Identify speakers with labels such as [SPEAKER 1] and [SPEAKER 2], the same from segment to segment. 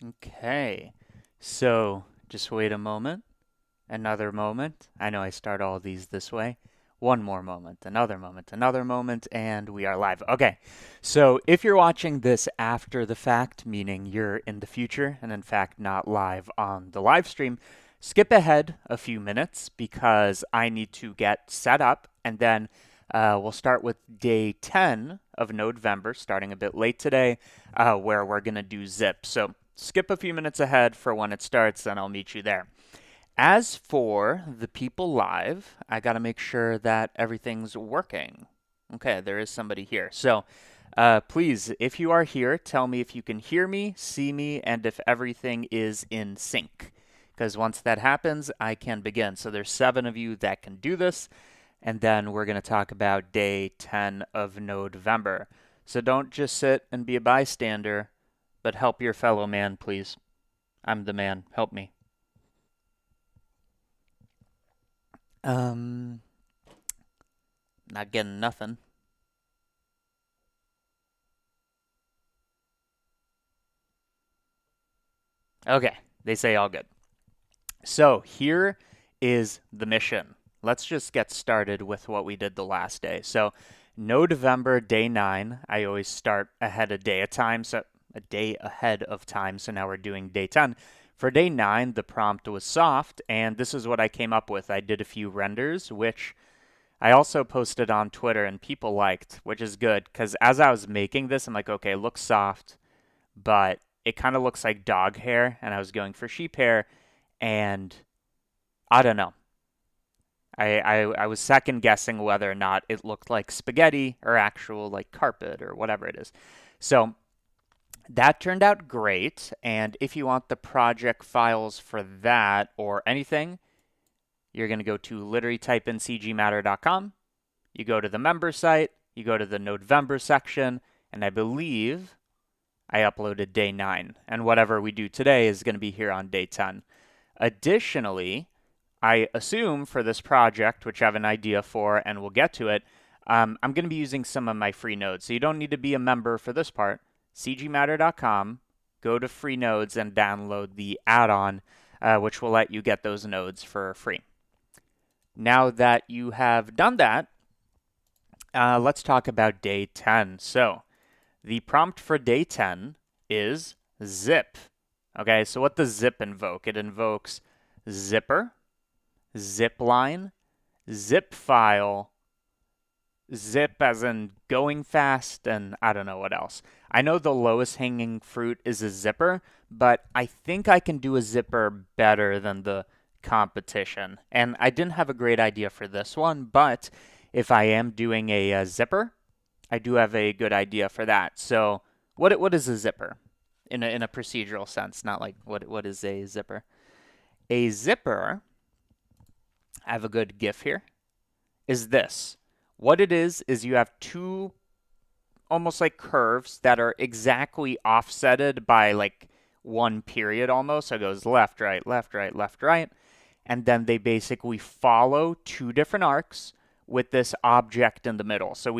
[SPEAKER 1] Okay, so just wait a moment, another moment. I know I start all of these this way. One more moment, another moment, and we are live. Okay, so if you're watching this after the fact, meaning you're in the future and in fact not live on the live stream, skip ahead a few minutes because I need to get set up and then we'll start with day 10 of Nodevember, starting a bit late today, where we're going to do zip. So skip a few minutes ahead for when it starts, and I'll meet you there. As for the people live, I got to make sure that everything's working. Okay, there is somebody here. So please, if you are here, tell me if you can hear me, see me, and if everything is in sync. Because once that happens, I can begin. So there's 7 of you that can do this. And then we're going to talk about day 10 of Nodevember. So don't just sit and be a bystander, but help your fellow man, please. I'm the man. Help me. Um, Not getting nothing. Okay, they say all good. So here is the mission. Let's just get started with what we did the last day. So November day 9, I always start ahead a day of time, so a day ahead of time. So now we're doing day 10. For day 9, the prompt was soft, and this is what I came up with. I did a few renders, which I also posted on Twitter and people liked, which is good because as I was making this, I'm like, okay, it looks soft, but it kind of looks like dog hair, and I was going for sheep hair, and I don't know. I was second guessing whether or not it looked like spaghetti or actual like carpet or whatever it is. So that turned out great, and if you want the project files for that or anything, you're going to go to literally type in cgmatter.com. You go to the member site, you go to the Nodevember section, and I believe I uploaded day 9. And whatever we do today is going to be here on day 10. Additionally, I assume for this project, which I have an idea for and we'll get to it, I'm going to be using some of my free nodes. So you don't need to be a member for this part. cgmatter.com, go to free nodes and download the add-on, which will let you get those nodes for free. Now that you have done that, let's talk about day 10. So the prompt for day 10 is zip. Okay, so what does zip invoke? It invokes zipper, zip line, zip file, zip as in going fast, and I don't know what else. I know the lowest hanging fruit is a zipper, but I think I can do a zipper better than the competition. And I didn't have a great idea for this one, but if I am doing a zipper, I do have a good idea for that. So what is a zipper in a procedural sense? Not like what is a zipper? A zipper, I have a good GIF here, is this. What it is you have two almost like curves that are exactly offsetted by like one period almost. So it goes left, right, left, right, left, right. And then they basically follow two different arcs with this object in the middle. So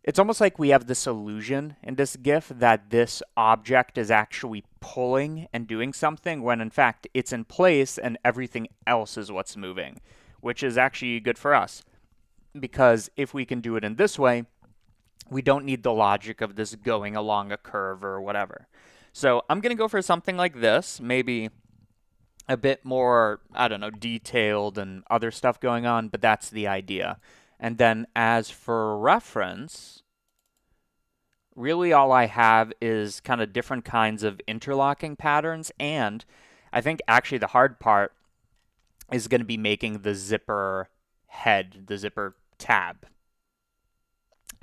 [SPEAKER 1] it's almost like we have this illusion in this GIF that this object is actually pulling and doing something when in fact it's in place and everything else is what's moving, which is actually good for us. Because if we can do it in this way, we don't need the logic of this going along a curve or whatever. So I'm going to go for something like this, maybe a bit more, I don't know, detailed and other stuff going on, but that's the idea. And then as for reference, really all I have is kind of different kinds of interlocking patterns. And I think actually the hard part is going to be making the zipper head, the zipper tab.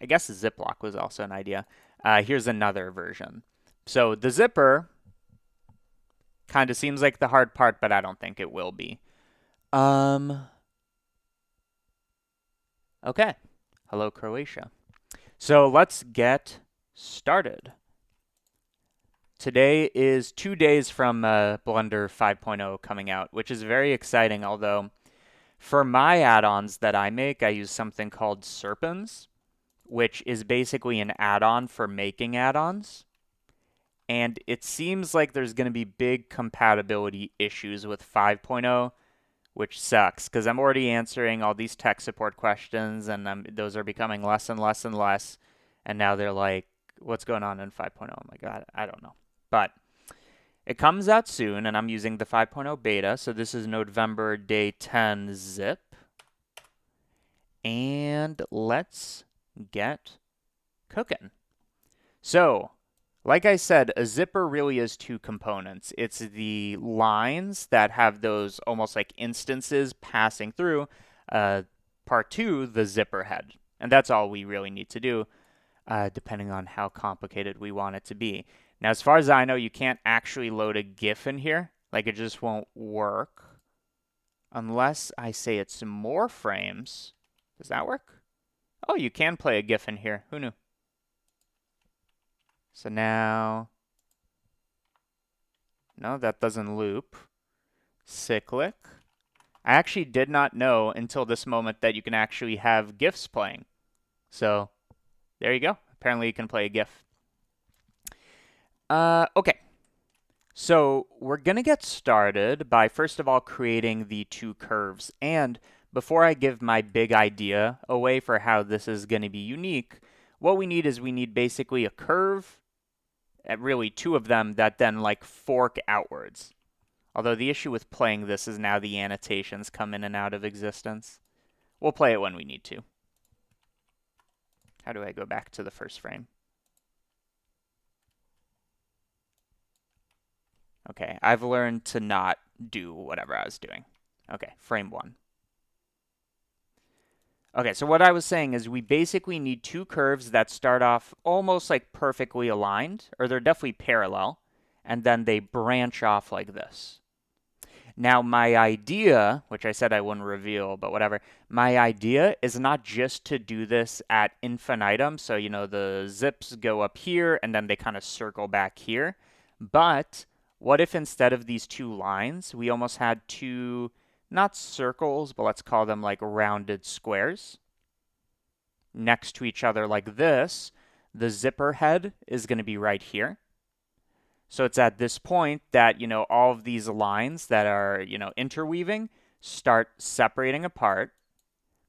[SPEAKER 1] I guess the ziplock was also an idea. Here's another version. So the zipper kind of seems like the hard part, but I don't think it will be. Okay. Hello, Croatia. So let's get started. Today is 2 days from Blender 5.0 coming out, which is very exciting, although for my add-ons that I make, I use something called Serpens, which is basically an add-on for making add-ons. And it seems like there's going to be big compatibility issues with 5.0, which sucks because I'm already answering all these tech support questions, and those are becoming less and less and less. And now they're like, what's going on in 5.0? I'm like, I don't know. But it comes out soon, and I'm using the 5.0 beta. So this is November day 10 zip. And let's get cooking. So, like I said, a zipper really is two components. It's the lines that have those almost like instances passing through. Part two, the zipper head. And that's all we really need to do, depending on how complicated we want it to be. Now, as far as I know, you can't actually load a GIF in here. Like, it just won't work unless I say it's more frames. Does that work? Oh, you can play a GIF in here. Who knew? So now, no, that doesn't loop. Cyclic. I actually did not know until this moment that you can actually have GIFs playing. So there you go. Apparently you can play a GIF. Okay. So we're going to get started by first of all creating the two curves. And before I give my big idea away for how this is going to be unique, what we need is we need basically a curve, really two of them that then like fork outwards. Although the issue with playing this is now the annotations come in and out of existence. We'll play it when we need to. How do I go back to the first frame? Okay, I've learned to not do whatever I was doing. Okay, frame one. Okay, so what I was saying is we basically need two curves that start off almost like perfectly aligned, or they're definitely parallel, and then they branch off like this. Now, my idea, which I said I wouldn't reveal, but whatever, my idea is not just to do this at infinitum. So, you know, the zips go up here and then they kind of circle back here. But what if instead of these two lines, we almost had two, not circles, but let's call them like rounded squares next to each other like this? The zipper head is going to be right here. So it's at this point that, you know, all of these lines that are, you know, interweaving start separating apart.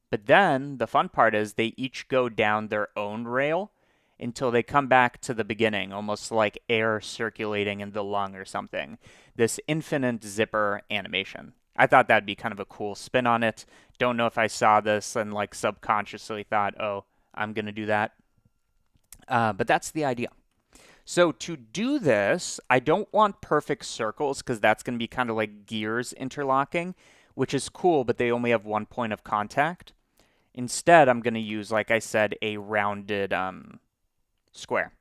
[SPEAKER 1] But then the fun part is they each go down their own rail until they come back to the beginning, almost like air circulating in the lung or something. This infinite zipper animation. I thought that'd be kind of a cool spin on it. Don't know if I saw this and like subconsciously thought, oh, I'm going to do that. But that's the idea. So to do this, I don't want perfect circles because that's going to be kind of like gears interlocking, which is cool, but they only have one point of contact. Instead, I'm going to use, like I said, a rounded square.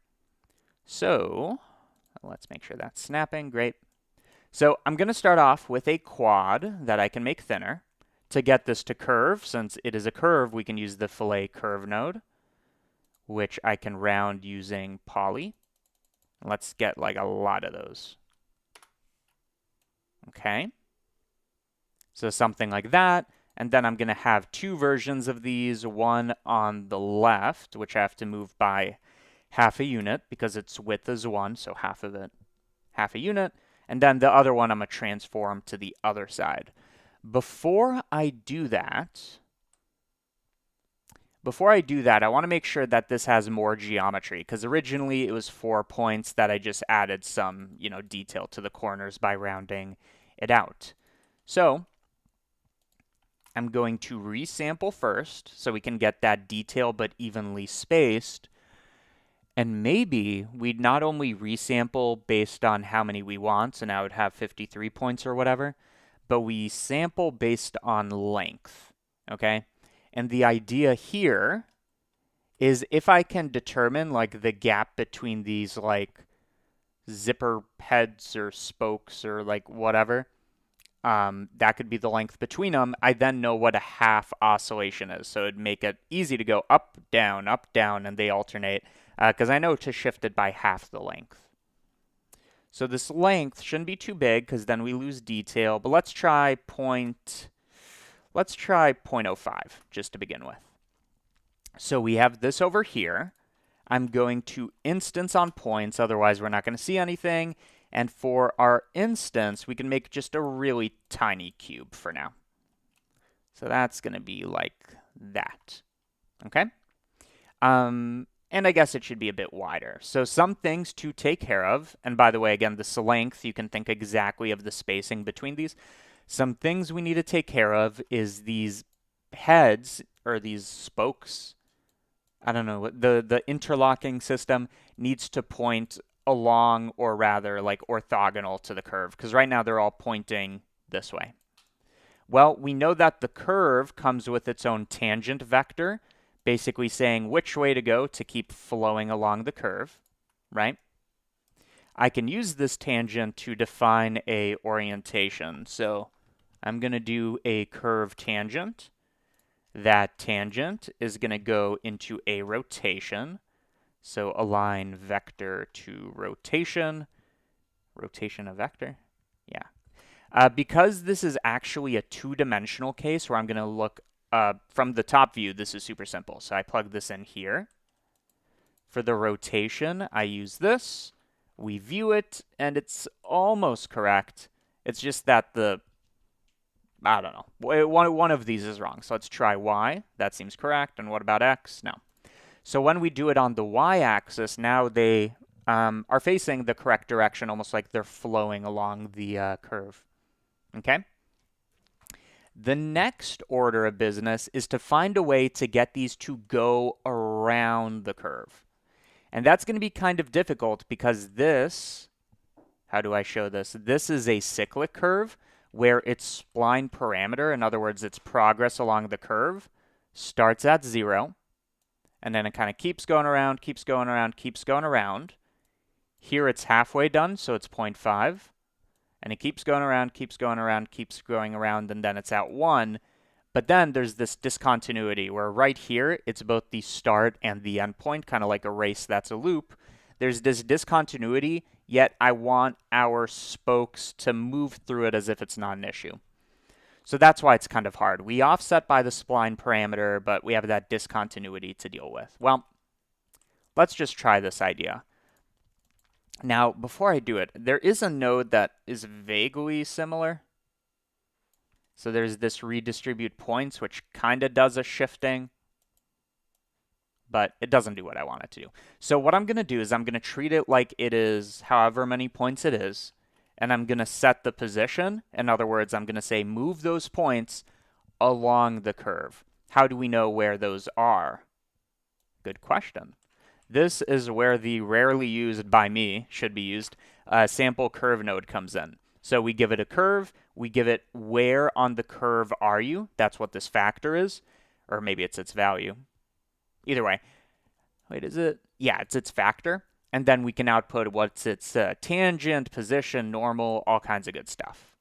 [SPEAKER 1] So let's make sure that's snapping. Great. So I'm going to start off with a quad that I can make thinner. To get this to curve, since it is a curve, we can use the fillet curve node, which I can round using poly. Let's get like a lot of those. Okay. So something like that. And then I'm going to have two versions of these, one on the left, which I have to move by half a unit because its width is 1, so half of it, half a unit. And then the other one I'm going to transform to the other side. Before I do that, I want to make sure that this has more geometry, because originally it was 4 points that I just added some, you know, detail to the corners by rounding it out. So I'm going to resample first so we can get that detail but evenly spaced. And maybe we'd not only resample based on how many we want, so now it would have 53 points or whatever, but we sample based on length, okay? And the idea here is if I can determine like the gap between these like zipper heads or spokes or like whatever, that could be the length between them, I then know what a half oscillation is. So it'd make it easy to go up, down, and they alternate because I know to shift it by half the length. So this length shouldn't be too big because then we lose detail, but let's try 0.05 just to begin with. So we have this over here. I'm going to instance on points, otherwise we're not going to see anything. And for our instance, we can make just a really tiny cube for now. So that's going to be like that. Okay? And I guess it should be a bit wider. So some things to take care of, and by the way, again, this length, you can think exactly of the spacing between these. Some things we need to take care of is these heads, or these spokes. I don't know, the interlocking system needs to point along, or rather like orthogonal to the curve, because right now they're all pointing this way. Well, we know that the curve comes with its own tangent vector, basically saying which way to go to keep flowing along the curve, right? I can use this tangent to define a orientation. So I'm going to do a curve tangent. That tangent is going to go into a rotation. So align vector to rotation. Rotation of vector? Yeah. Because this is actually a two-dimensional case where I'm going to look from the top view, this is super simple. So I plug this in here. For the rotation, I use this. We view it, and it's almost correct. It's just that I don't know, one of these is wrong. So let's try y. That seems correct. And what about x? No. So when we do it on the y-axis, now they are facing the correct direction, almost like they're flowing along the curve. Okay? The next order of business is to find a way to get these to go around the curve. And that's going to be kind of difficult because this, how do I show this? This is a cyclic curve where its spline parameter, in other words, its progress along the curve, starts at 0. And then it kind of keeps going around, keeps going around, keeps going around. Here it's halfway done, so it's 0.5. And it keeps going around, keeps going around, keeps going around, and then it's at 1. But then there's this discontinuity where right here, it's both the start and the end point, kind of like a race that's a loop. There's this discontinuity, yet I want our spokes to move through it as if it's not an issue. So that's why it's kind of hard. We offset by the spline parameter, but we have that discontinuity to deal with. Well, let's just try this idea. Now, before I do it, there is a node that is vaguely similar. So there's this redistribute points, which kind of does a shifting, but it doesn't do what I want it to do. So what I'm going to do is I'm going to treat it like it is however many points it is, and I'm going to set the position. In other words, I'm going to say move those points along the curve. How do we know where those are? Good question. This is where the rarely used by me, should be used, sample curve node comes in. So we give it a curve, we give it where on the curve are you, that's what this factor is, or maybe it's its value. Either way, wait, is it? Yeah, it's its factor, and then we can output what's its tangent, position, normal, all kinds of good stuff.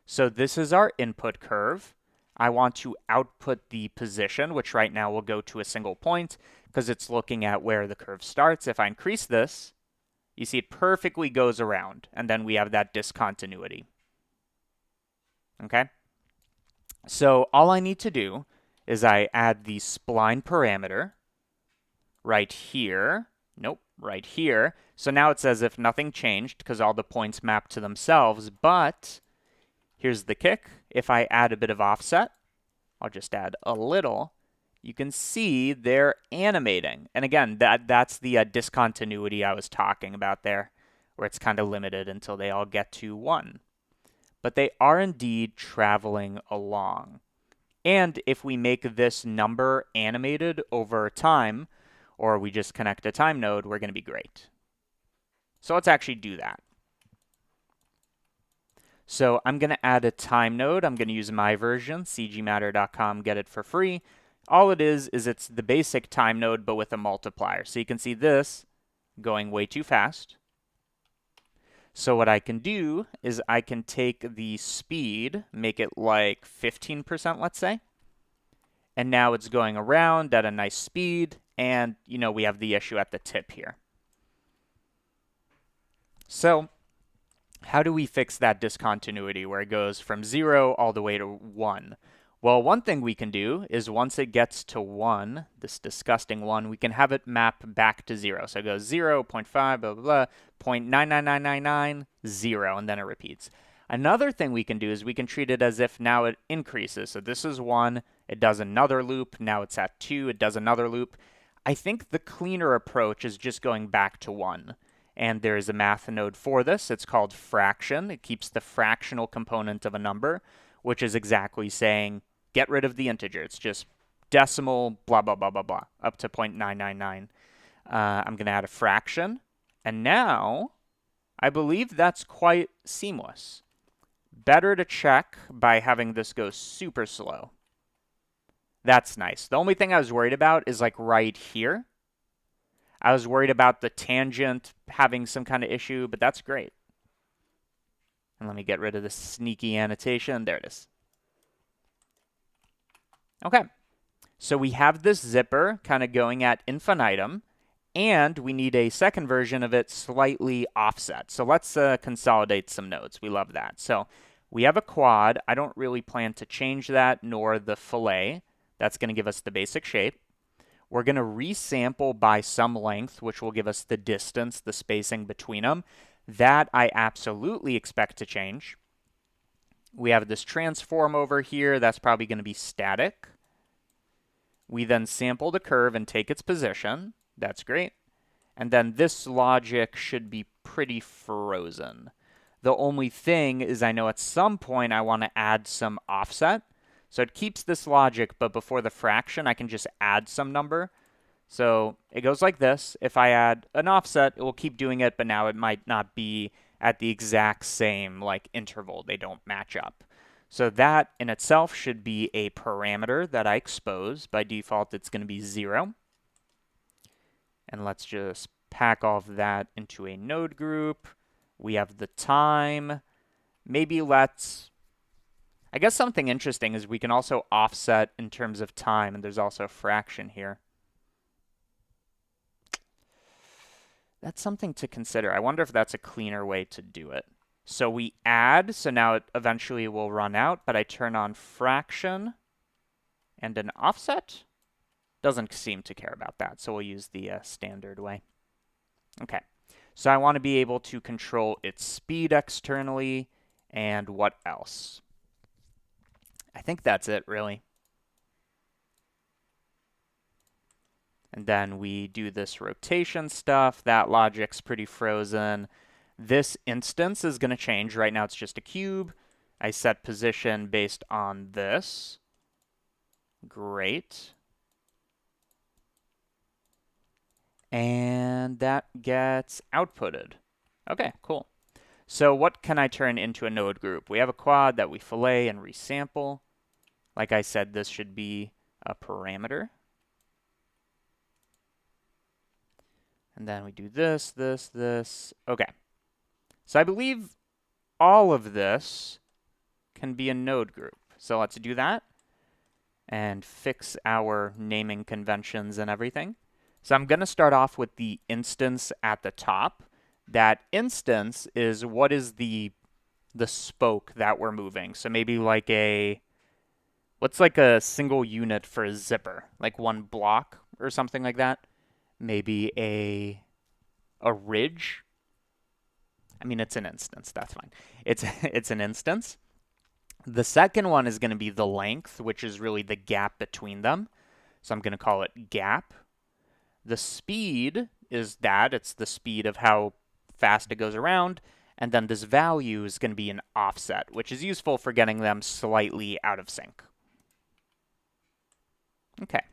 [SPEAKER 1] So this is our input curve. I want to output the position, which right now will go to a single point, because it's looking at where the curve starts. If I increase this, you see it perfectly goes around, and then we have that discontinuity. Okay? So all I need to do is I add the spline parameter right here. Nope, right here. So now it's as if nothing changed because all the points map to themselves, but here's the kick. If I add a bit of offset, I'll just add a little, you can see they're animating. And again, that's the discontinuity I was talking about there, where it's kind of limited until they all get to 1. But they are indeed traveling along. And if we make this number animated over time, or we just connect a time node, we're going to be great. So let's actually do that. So I'm going to add a time node. I'm going to use my version, cgmatter.com, get it for free. All it is it's the basic time node, but with a multiplier. So you can see this going way too fast. So what I can do is I can take the speed, make it like 15%, let's say. And now it's going around at a nice speed. And, you know, we have the issue at the tip here. So how do we fix that discontinuity where it goes from 0 all the way to 1? Well, one thing we can do is once it gets to 1, this disgusting 1, we can have it map back to 0. So it goes 0, 0.5, blah, blah, blah, 0.99999, 0, and then it repeats. Another thing we can do is we can treat it as if now it increases. So this is 1, it does another loop, now it's at 2, it does another loop. I think the cleaner approach is just going back to 1. And there is a math node for this. It's called fraction. It keeps the fractional component of a number, which is exactly saying get rid of the integer. It's just decimal, blah, blah, blah, blah, blah, up to 0.999. I'm going to add a fraction. And now, I believe that's quite seamless. Better to check by having this go super slow. That's nice. The only thing I was worried about is like right here. I was worried about the tangent having some kind of issue, but that's great. And let me get rid of this sneaky annotation. There it is. Okay, so we have this zipper kind of going at infinitum, and we need a second version of it slightly offset. So let's consolidate some nodes. We love that. So we have a quad. I don't really plan to change that, nor the fillet. That's going to give us the basic shape. We're going to resample by some length, which will give us the distance, the spacing between them. That I absolutely expect to change. We have this transform over here. That's probably going to be static. We then sample the curve and take its position. That's great. And then this logic should be pretty frozen. The only thing is I know at some point I want to add some offset. So it keeps this logic, but before the fraction, I can just add some number. So it goes like this. If I add an offset, it will keep doing it, but now it might not be at the exact same like interval. They don't match up. So that in itself should be a parameter that I expose. By default, it's going to be 0. And let's just pack all of that into a node group. We have the time. Maybe let's... I guess something interesting is we can also offset in terms of time, and there's also a fraction here. That's something to consider. I wonder if that's a cleaner way to do it. So we add, so now it eventually will run out, but I turn on fraction and an offset. Doesn't seem to care about that, so we'll use the standard way. Okay, so I want to be able to control its speed externally, and what else? I think that's it, really. And then we do this rotation stuff. That logic's pretty frozen. This instance is going to change. Right now it's just a cube. I set position based on this. Great. And that gets outputted. Okay, cool. So what can I turn into a node group? We have a quad that we fillet and resample. Like I said, this should be a parameter. And then we do this, this, this. Okay. So I believe all of this can be a node group. So let's do that and fix our naming conventions and everything. So I'm going to start off with the instance at the top. That instance is what is the spoke that we're moving. So maybe like what's like a single unit for a zipper? Like one block or something like that? Maybe a ridge? I mean, it's an instance. That's fine. It's an instance. The second one is going to be the length, which is really the gap between them. So I'm going to call it gap. The speed is that. It's the speed of how fast it goes around. And then this value is going to be an offset, which is useful for getting them slightly out of sync. Okay.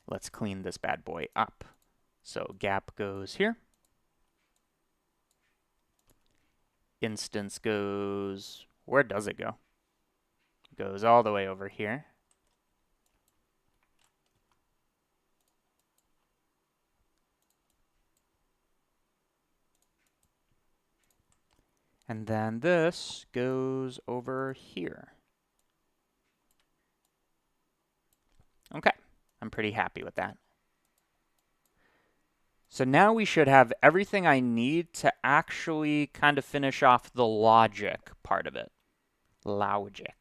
[SPEAKER 1] Let's clean this bad boy up. So gap goes here. Instance goes, where does it go? It goes all the way over here. And then this goes over here. Okay, I'm pretty happy with that. So now we should have everything I need to actually kind of finish off the logic part of it. Logic.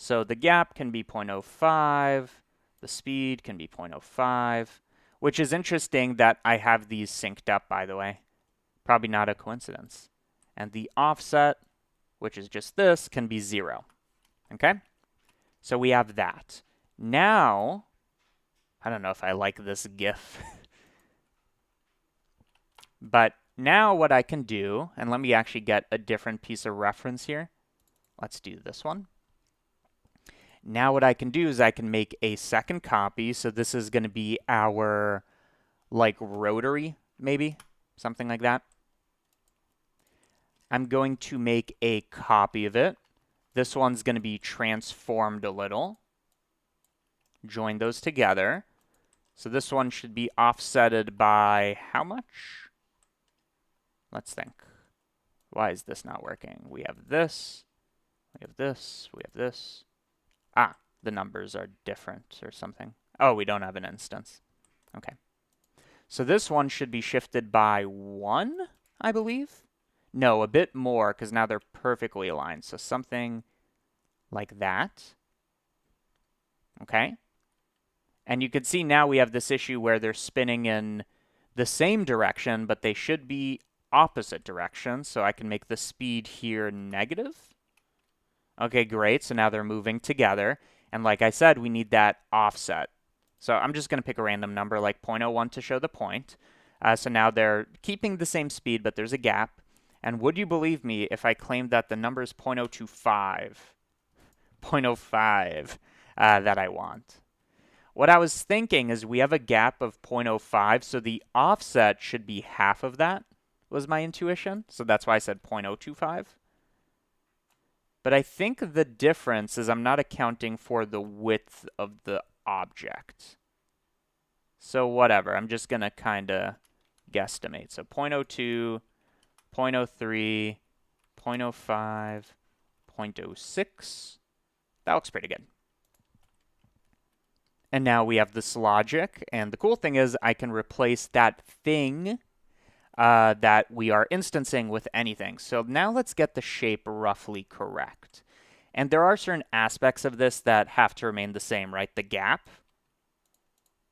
[SPEAKER 1] So the gap can be 0.05, the speed can be 0.05, which is interesting that I have these synced up, by the way. Probably not a coincidence. And the offset, which is just this, can be 0. Okay? So we have that. Now, I don't know if I like this GIF. But now what I can do, and let me actually get a different piece of reference here. Let's do this one. Now what I can do is I can make a second copy. So this is going to be our, like, rotary, maybe, something like that. I'm going to make a copy of it. This one's going to be transformed a little. Join those together. So this one should be offsetted by how much? Let's think. Why is this not working? We have this. We have this. We have this. Ah, the numbers are different or something. Oh, we don't have an instance. Okay. So this one should be shifted by 1, I believe. No, a bit more, because now they're perfectly aligned. So something like that. Okay. And you can see now we have this issue where they're spinning in the same direction, but they should be opposite directions. So I can make the speed here negative. Okay, great. So now they're moving together. And like I said, we need that offset. So I'm just going to pick a random number like 0.01 to show the point. So now they're keeping the same speed, but there's a gap. And would you believe me if I claimed that the number is 0.025? 0.05 that I want. What I was thinking is we have a gap of 0.05, so the offset should be half of that, was my intuition. So that's why I said 0.025. But I think the difference is I'm not accounting for the width of the object. So whatever, I'm just going to kind of guesstimate. So 0.02, 0.03, 0.05, 0.06. That looks pretty good. And now we have this logic. And the cool thing is I can replace that thing that we are instancing with anything. So now let's get the shape roughly correct. And there are certain aspects of this that have to remain the same, right? The gap,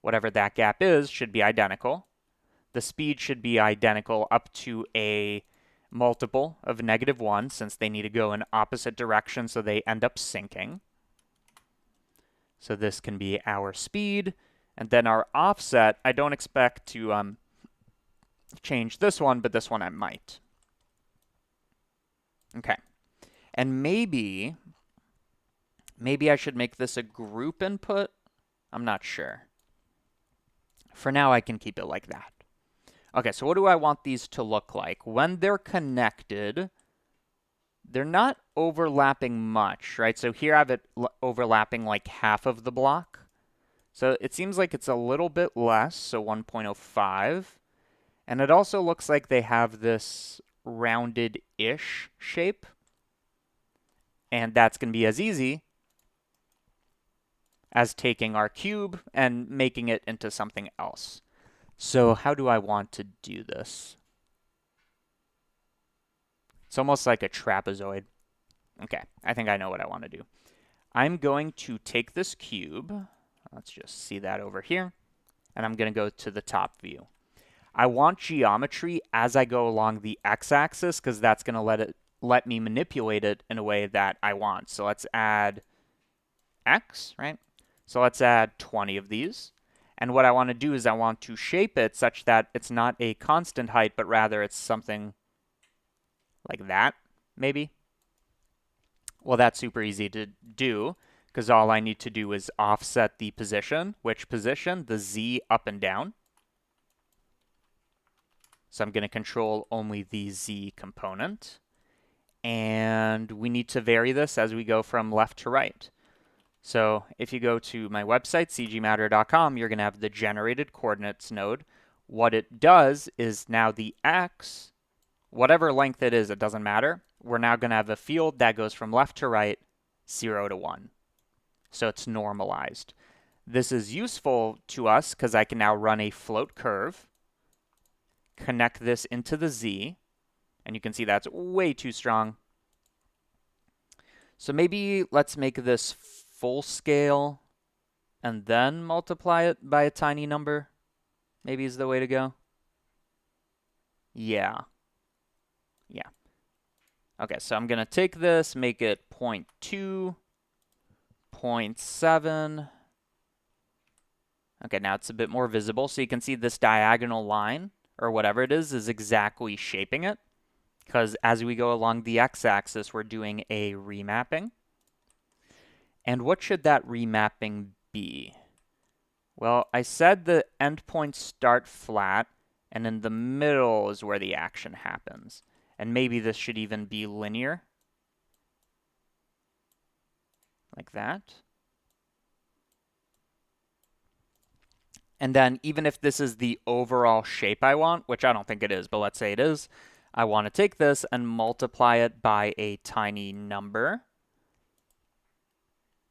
[SPEAKER 1] whatever that gap is, should be identical. The speed should be identical up to a multiple of -1, since they need to go in opposite directions, so they end up syncing. So this can be our speed. And then our offset, I don't expect to change this one, but this one I might. Okay. And maybe I should make this a group input. I'm not sure. For now, I can keep it like that. Okay, so what do I want these to look like? When they're connected, they're not overlapping much, right? So here I have it overlapping like half of the block. So it seems like it's a little bit less, so 1.05. And it also looks like they have this rounded-ish shape. And that's going to be as easy as taking our cube and making it into something else. So how do I want to do this? It's almost like a trapezoid. Okay, I think I know what I want to do. I'm going to take this cube. Let's just see that over here. And I'm going to go to the top view. I want geometry as I go along the x-axis because that's going to let me manipulate it in a way that I want. So let's add x, right? So let's add 20 of these. And what I want to do is I want to shape it such that it's not a constant height, but rather it's something like that, maybe. Well, that's super easy to do because all I need to do is offset the position. Which position? The z up and down. So I'm going to control only the z component. And we need to vary this as we go from left to right. So if you go to my website, cgmatter.com, you're going to have the generated coordinates node. What it does is now the x, whatever length it is, it doesn't matter. We're now going to have a field that goes from left to right, 0 to 1. So it's normalized. This is useful to us because I can now run a float curve, connect this into the z, and you can see that's way too strong. So maybe let's make this full scale and then multiply it by a tiny number. Maybe is the way to go. Yeah. Yeah. Okay, so I'm going to take this, make it 0.2, 0.7. Okay, now it's a bit more visible. So you can see this diagonal line, or whatever it is exactly shaping it. Because as we go along the x-axis, we're doing a remapping. And what should that remapping be? Well, I said the endpoints start flat, and in the middle is where the action happens. And maybe this should even be linear. Like that. And then even if this is the overall shape I want, which I don't think it is, but let's say it is, I want to take this and multiply it by a tiny number.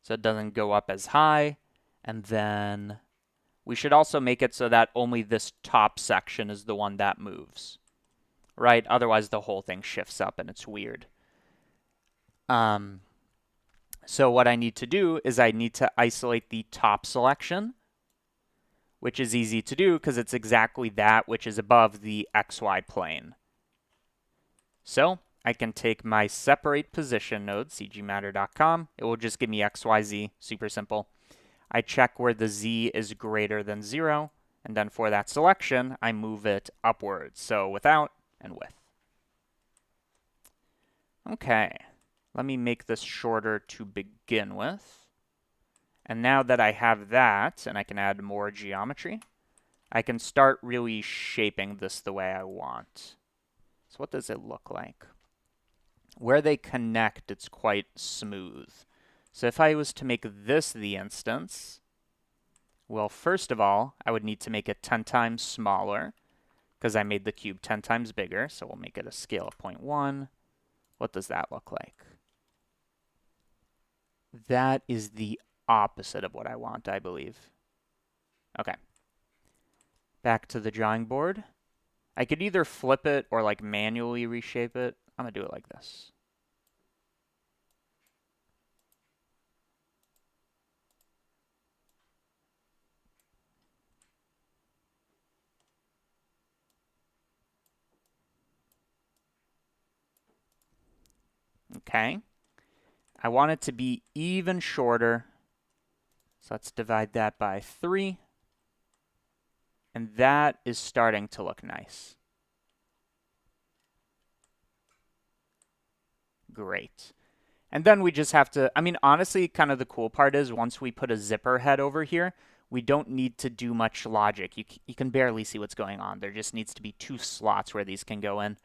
[SPEAKER 1] So it doesn't go up as high. And then we should also make it so that only this top section is the one that moves. Right? Otherwise the whole thing shifts up and it's weird. So what I need to do is I need to isolate the top selection, which is easy to do because it's exactly that which is above the XY plane. So I can take my separate position node, cgmatter.com. It will just give me XYZ, super simple. I check where the Z is greater than 0, and then for that selection, I move it upwards. So without and with. Okay, let me make this shorter to begin with. And now that I have that, and I can add more geometry, I can start really shaping this the way I want. So what does it look like? Where they connect, it's quite smooth. So if I was to make this the instance, well, first of all, I would need to make it 10 times smaller because I made the cube 10 times bigger. So we'll make it a scale of 0.1. What does that look like? That is the opposite of what I want, I believe. Okay. Back to the drawing board. I could either flip it or like manually reshape it. I'm going to do it like this. Okay. I want it to be even shorter. So let's divide that by 3. And that is starting to look nice. Great. And then we just have to, I mean, honestly, kind of the cool part is once we put a zipper head over here, we don't need to do much logic. You can barely see what's going on. There just needs to be 2 slots where these can go in.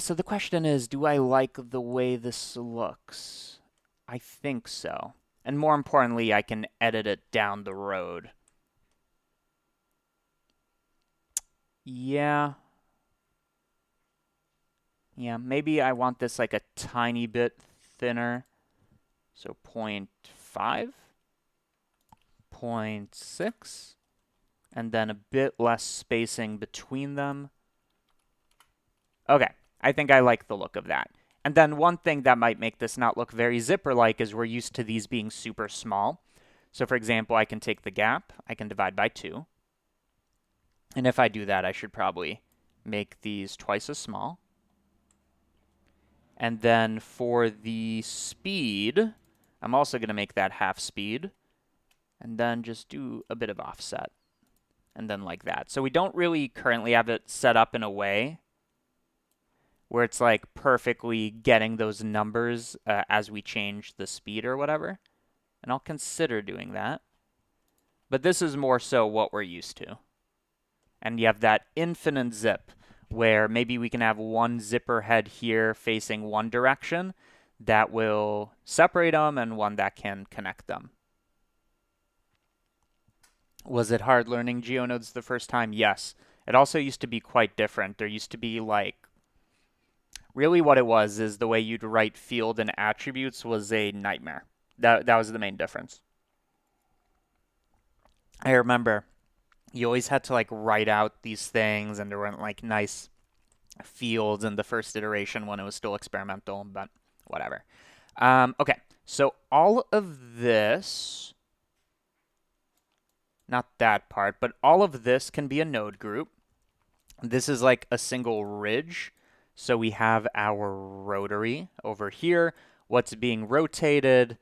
[SPEAKER 1] So the question is, do I like the way this looks? I think so. And more importantly, I can edit it down the road. Yeah. Yeah, maybe I want this like a tiny bit thinner. So 0.5, 0.6, and then a bit less spacing between them. Okay, I think I like the look of that. And then one thing that might make this not look very zipper-like is we're used to these being super small. So for example, I can take the gap, I can divide by 2. And if I do that, I should probably make these twice as small. And then for the speed, I'm also going to make that half speed. And then just do a bit of offset. And then like that. So we don't really currently have it set up in a way where it's like perfectly getting those numbers as we change the speed or whatever. And I'll consider doing that. But this is more so what we're used to. And you have that infinite zip where maybe we can have one zipper head here facing one direction that will separate them and one that can connect them. Was it hard learning GeoNodes the first time? Yes. It also used to be quite different. There used to be like, really what it was is the way you'd write field and attributes was a nightmare. That was the main difference. I remember you always had to like write out these things and there weren't like nice fields in the first iteration when it was still experimental, but whatever. Okay, so all of this, not that part, but all of this can be a node group. This is like a single ridge. So we have our rotary over here. What's being rotated?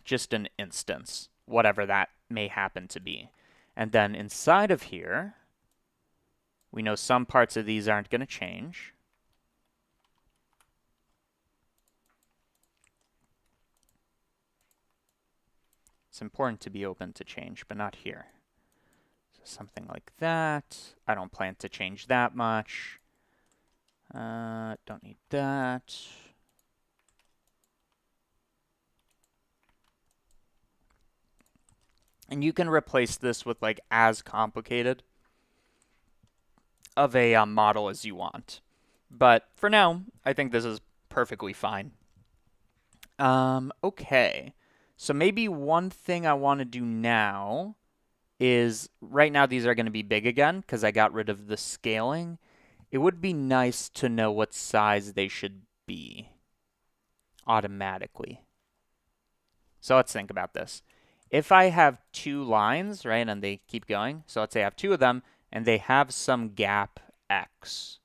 [SPEAKER 1] Just an instance, whatever that may happen to be. And then inside of here, we know some parts of these aren't going to change. It's important to be open to change, but not here. So something like that. I don't plan to change that much. Don't need that. And you can replace this with like as complicated of a model as you want. But for now, I think this is perfectly fine. Okay. So maybe one thing I want to do now is, right now these are going to be big again because I got rid of the scaling. It would be nice to know what size they should be automatically. So let's think about this. If I have two lines, right, and they keep going, so let's say I have two of them, and they have some gap x.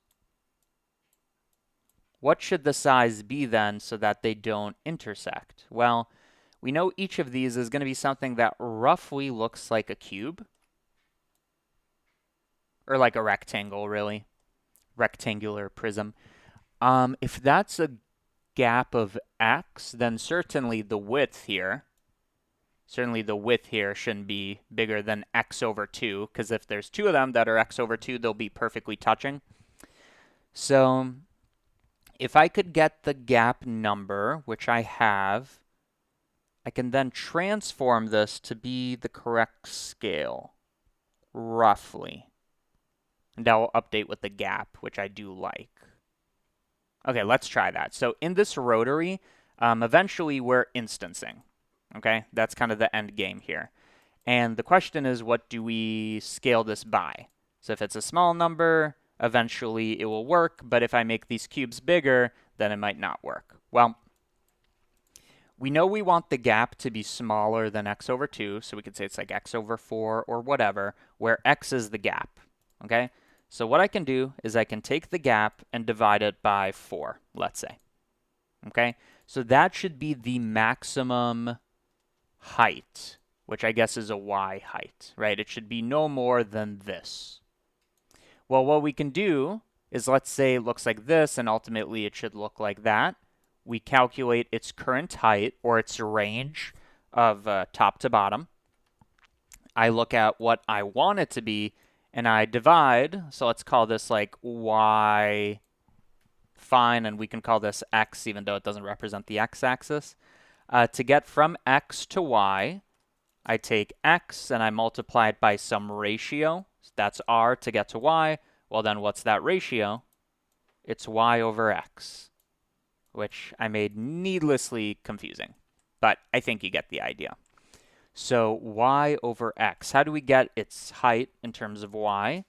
[SPEAKER 1] What should the size be then so that they don't intersect? Well, we know each of these is going to be something that roughly looks like a cube. Or like a rectangle, really. Rectangular prism. If that's a gap of x, then certainly the width here shouldn't be bigger than x over 2, because if there's two of them that are x over 2, they'll be perfectly touching. So if I could get the gap number, which I have, I can then transform this to be the correct scale, roughly. And I'll update with the gap, which I do like. Okay, let's try that. So in this rotary, eventually we're instancing. Okay, that's kind of the end game here. And the question is, what do we scale this by? So if it's a small number, eventually it will work, but if I make these cubes bigger, then it might not work. Well, we know we want the gap to be smaller than x over 2, so we could say it's like x over 4 or whatever, where x is the gap, okay? So what I can do is I can take the gap and divide it by 4, let's say, okay? So that should be the maximum height, which I guess is a y height, right? It should be no more than this. Well, what we can do is, let's say it looks like this, and ultimately it should look like that. We calculate its current height, or its range of top to bottom. I look at what I want it to be, and I divide. So let's call this like y, fine, and we can call this x, even though it doesn't represent the x-axis. To get from x to y, I take x and I multiply it by some ratio. That's r to get to y. Well, then what's that ratio? It's y over x, which I made needlessly confusing. But I think you get the idea. So y over x. How do we get its height in terms of y?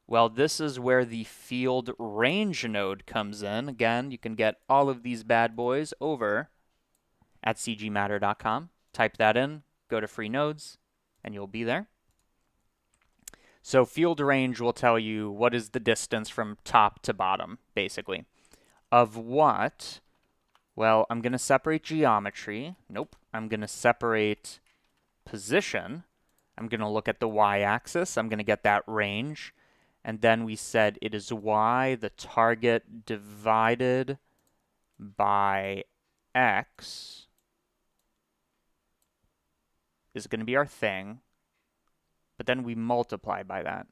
[SPEAKER 1] Well, this is where the field range node comes in. Again, you can get all of these bad boys over at cgmatter.com. Type that in, go to free nodes, and you'll be there. So field range will tell you what is the distance from top to bottom, basically. Of what? Well, I'm going to separate geometry. Nope. I'm going to separate position. I'm going to look at the y-axis. I'm going to get that range. And then we said it is y, the target, divided by x is going to be our thing. But then we multiply by that.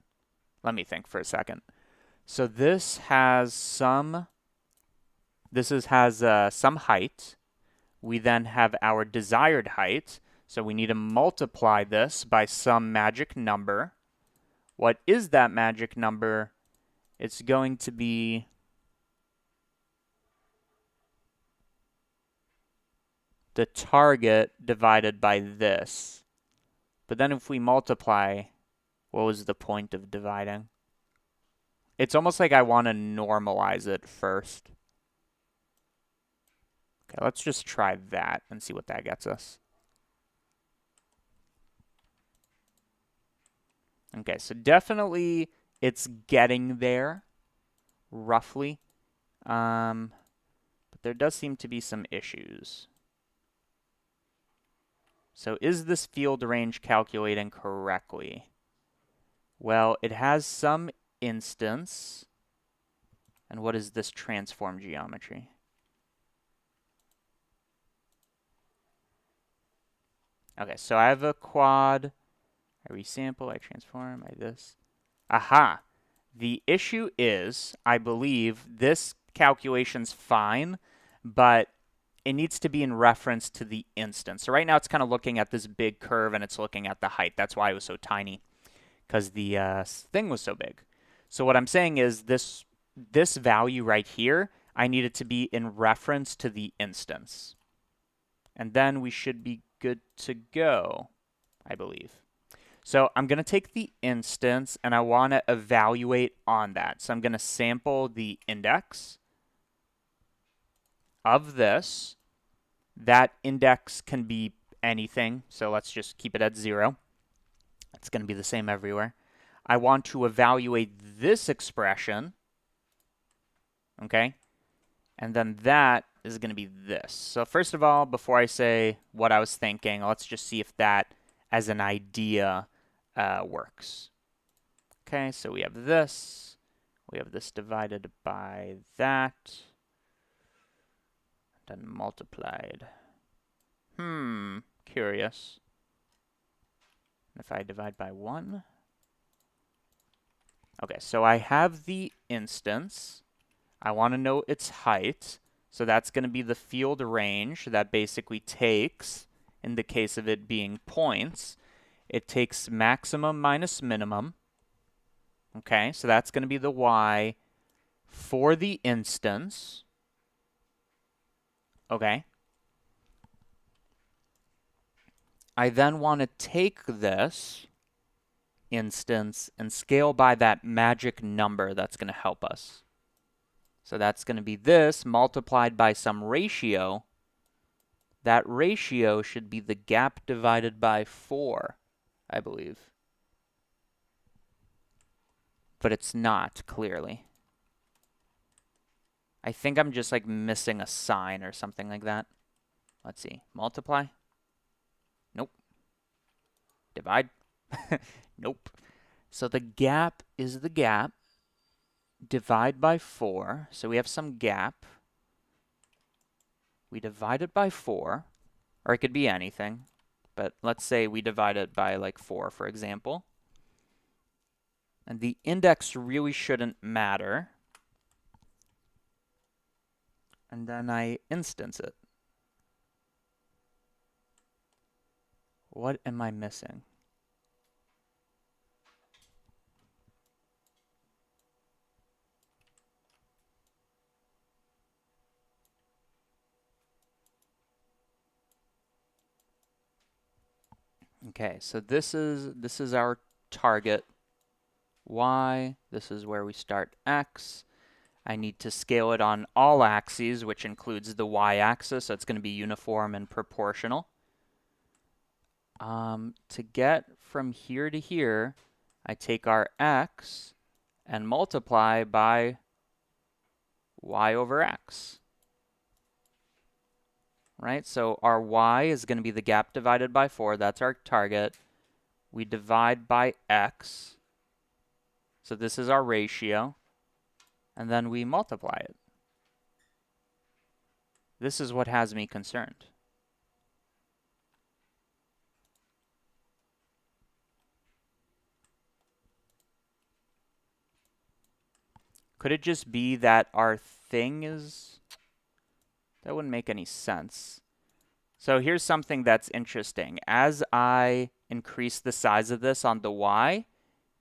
[SPEAKER 1] Let me think for a second. So this has some height. We then have our desired height. So we need to multiply this by some magic number. What is that magic number? It's going to be the target divided by this. But then if we multiply, what was the point of dividing? It's almost like I want to normalize it first. Okay, let's just try that and see what that gets us. Okay, so definitely it's getting there, roughly. But there does seem to be some issues. So is this field range calculating correctly? Well, it has some instance. And what is this transform geometry? Okay, so I have a quad. I resample, I transform, I this. Aha! The issue is, I believe, this calculation's fine, but it needs to be in reference to the instance. So right now it's kind of looking at this big curve and it's looking at the height. That's why it was so tiny, because the thing was so big. So what I'm saying is this value right here, I need it to be in reference to the instance. And then we should be good to go, I believe. So I'm going to take the instance and I want to evaluate on that. So I'm going to sample the index of this. That index can be anything, so let's just keep it at 0. It's going to be the same everywhere. I want to evaluate this expression, okay? And then that is going to be this. So first of all, before I say what I was thinking, let's just see if that as an idea works. Okay, so we have this. We have this divided by that. Then multiplied. Curious. If I divide by 1. Okay, so I have the instance. I want to know its height. So that's going to be the field range that basically takes, in the case of it being points, it takes maximum minus minimum. Okay, so that's going to be the y for the instance. Okay. I then want to take this instance and scale by that magic number that's going to help us. So that's going to be this multiplied by some ratio. That ratio should be the gap divided by 4, I believe. But it's not, clearly. I think I'm just like missing a sign or something like that. Let's see. Multiply? Nope. Divide? Nope. So the gap is the gap. Divide by 4. So we have some gap. We divide it by 4. Or it could be anything. But let's say we divide it by like 4, for example. And the index really shouldn't matter. And then I instance it. What am I missing? Okay, so this is our target y. This is where we start x. I need to scale it on all axes, which includes the y-axis, so it's going to be uniform and proportional. To get from here to here, I take our x and multiply by y over x. Right? So our y is going to be the gap divided by 4. That's our target. We divide by x. So this is our ratio. And then we multiply it. This is what has me concerned. Could it just be that our thing is... That wouldn't make any sense. So here's something that's interesting. As I increase the size of this on the y,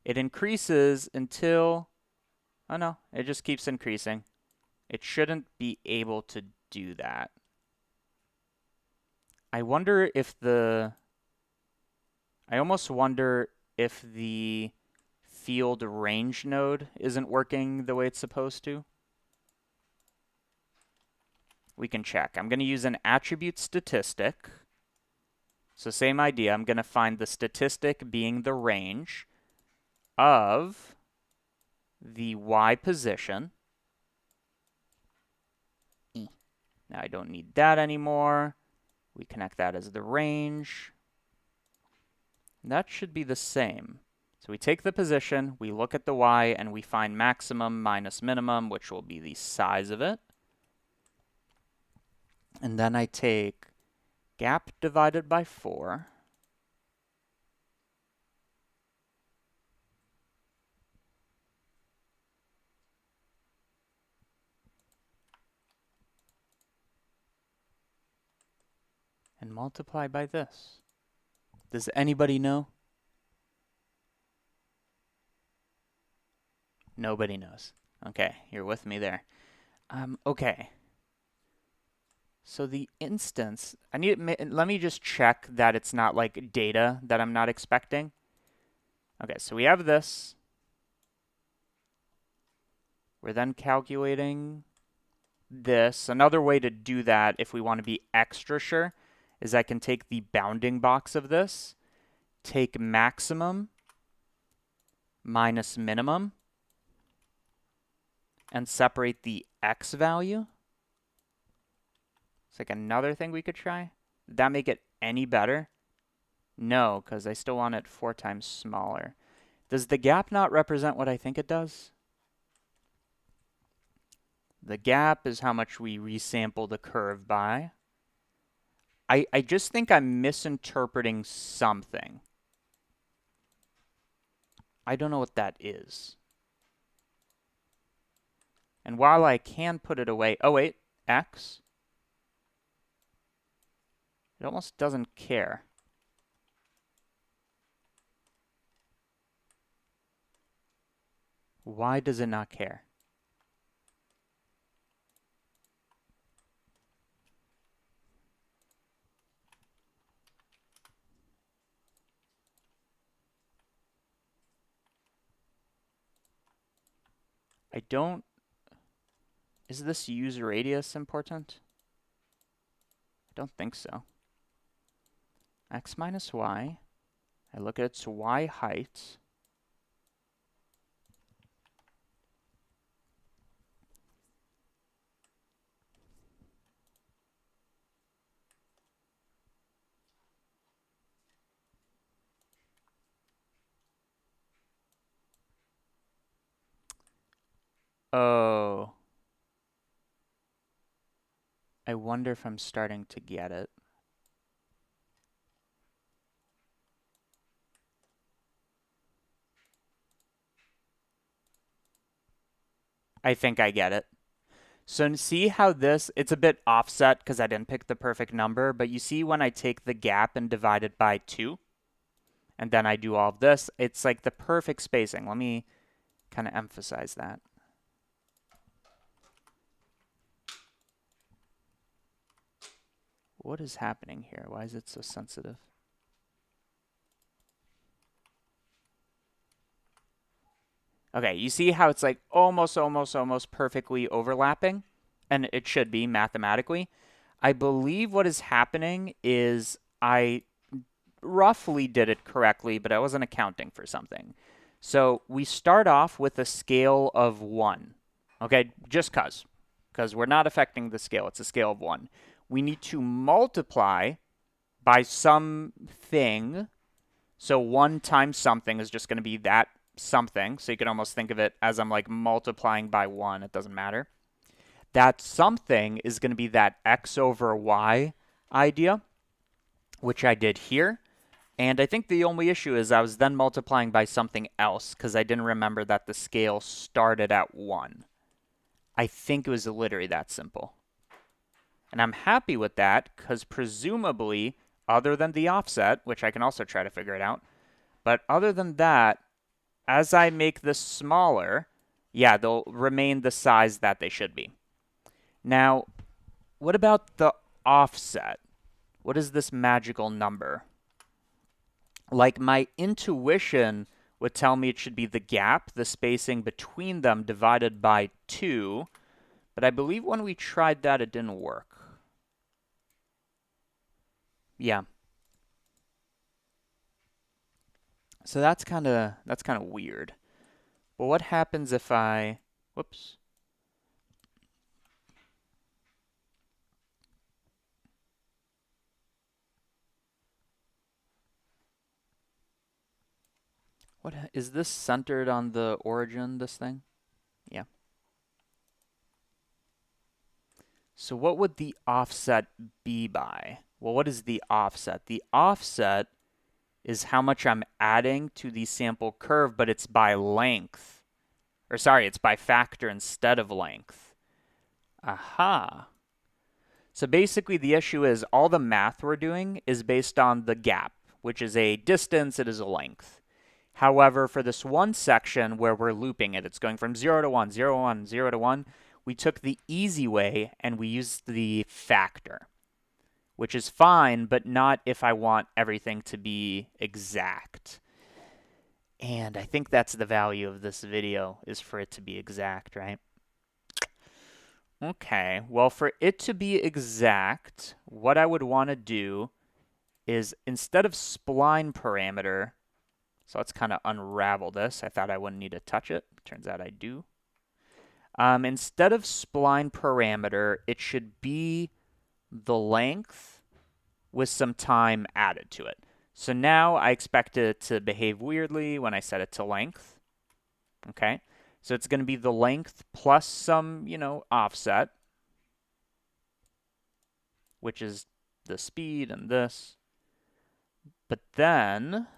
[SPEAKER 1] it increases until... Oh no, it just keeps increasing. It shouldn't be able to do that. I wonder if the... I almost wonder if the field range node isn't working the way it's supposed to. we can check. I'm going to use an attribute statistic. So same idea. I'm going to find the statistic being the range of the y position. Now I don't need that anymore. We connect that as the range. That should be the same. So we take the position, we look at the y, and we find maximum minus minimum, which will be the size of it. And then I take gap divided by 4. And multiply by this. Does anybody know? Nobody knows. Okay, you're with me there. Okay. So the instance, let me just check that it's not like data that I'm not expecting. Okay, so we have this. We're then calculating this. Another way to do that, if we want to be extra sure, is I can take the bounding box of this, take maximum minus minimum, and separate the x value. It's like another thing we could try. Did that make it any better? No, because I still want it 4 times smaller. Does the gap not represent what I think it does? The gap is how much we resample the curve by. I just think I'm misinterpreting something. I don't know what that is. And while I can put it away, oh wait, x. It almost doesn't care. Why does it not care? I don't... Is this use radius important? I don't think so. X minus y. I look at its y height. Oh. I wonder if I'm starting to get it. I think I get it. So see how this, it's a bit offset because I didn't pick the perfect number, but you see when I take the gap and divide it by 2, and then I do all of this, it's like the perfect spacing. Let me kind of emphasize that. What is happening here? Why is it so sensitive? Okay, you see how it's like almost perfectly overlapping? And it should be mathematically. I believe what is happening is I roughly did it correctly, but I wasn't accounting for something. So we start off with a scale of 1. Okay, just because we're not affecting the scale. It's a scale of 1. We need to multiply by something. So 1 times something is just going to be that something. So you can almost think of it as I'm like multiplying by 1. It doesn't matter. That something is going to be that x over y idea, which I did here. And I think the only issue is I was then multiplying by something else because I didn't remember that the scale started at 1. I think it was literally that simple. And I'm happy with that because presumably, other than the offset, which I can also try to figure it out, but other than that, as I make this smaller, yeah, they'll remain the size that they should be. Now, what about the offset? What is this magical number? Like my intuition would tell me it should be the gap, the spacing between them divided by 2. But I believe when we tried that, it didn't work. Yeah. So that's kind of weird. But what happens if I, whoops. What is this centered on the origin, this thing? Yeah. So what would the offset be by? Well, what is the offset? The offset is how much I'm adding to the sample curve, but it's by length. Or sorry, it's by factor instead of length. Aha. So basically the issue is all the math we're doing is based on the gap, which is a distance, it is a length. However, for this one section where we're looping it, it's going from 0 to 1, 0 to 1, 0 to 1, we took the easy way and we used the factor, which is fine, but not if I want everything to be exact. And I think that's the value of this video, is for it to be exact, right? Okay, well, for it to be exact, what I would want to do is instead of spline parameter, so let's kind of unravel this. I thought I wouldn't need to touch it. Turns out I do. Instead of spline parameter, it should be the length with some time added to it. So now I expect it to behave weirdly when I set it to length. Okay, so it's going to be the length plus some, offset, which is the speed and this. But then,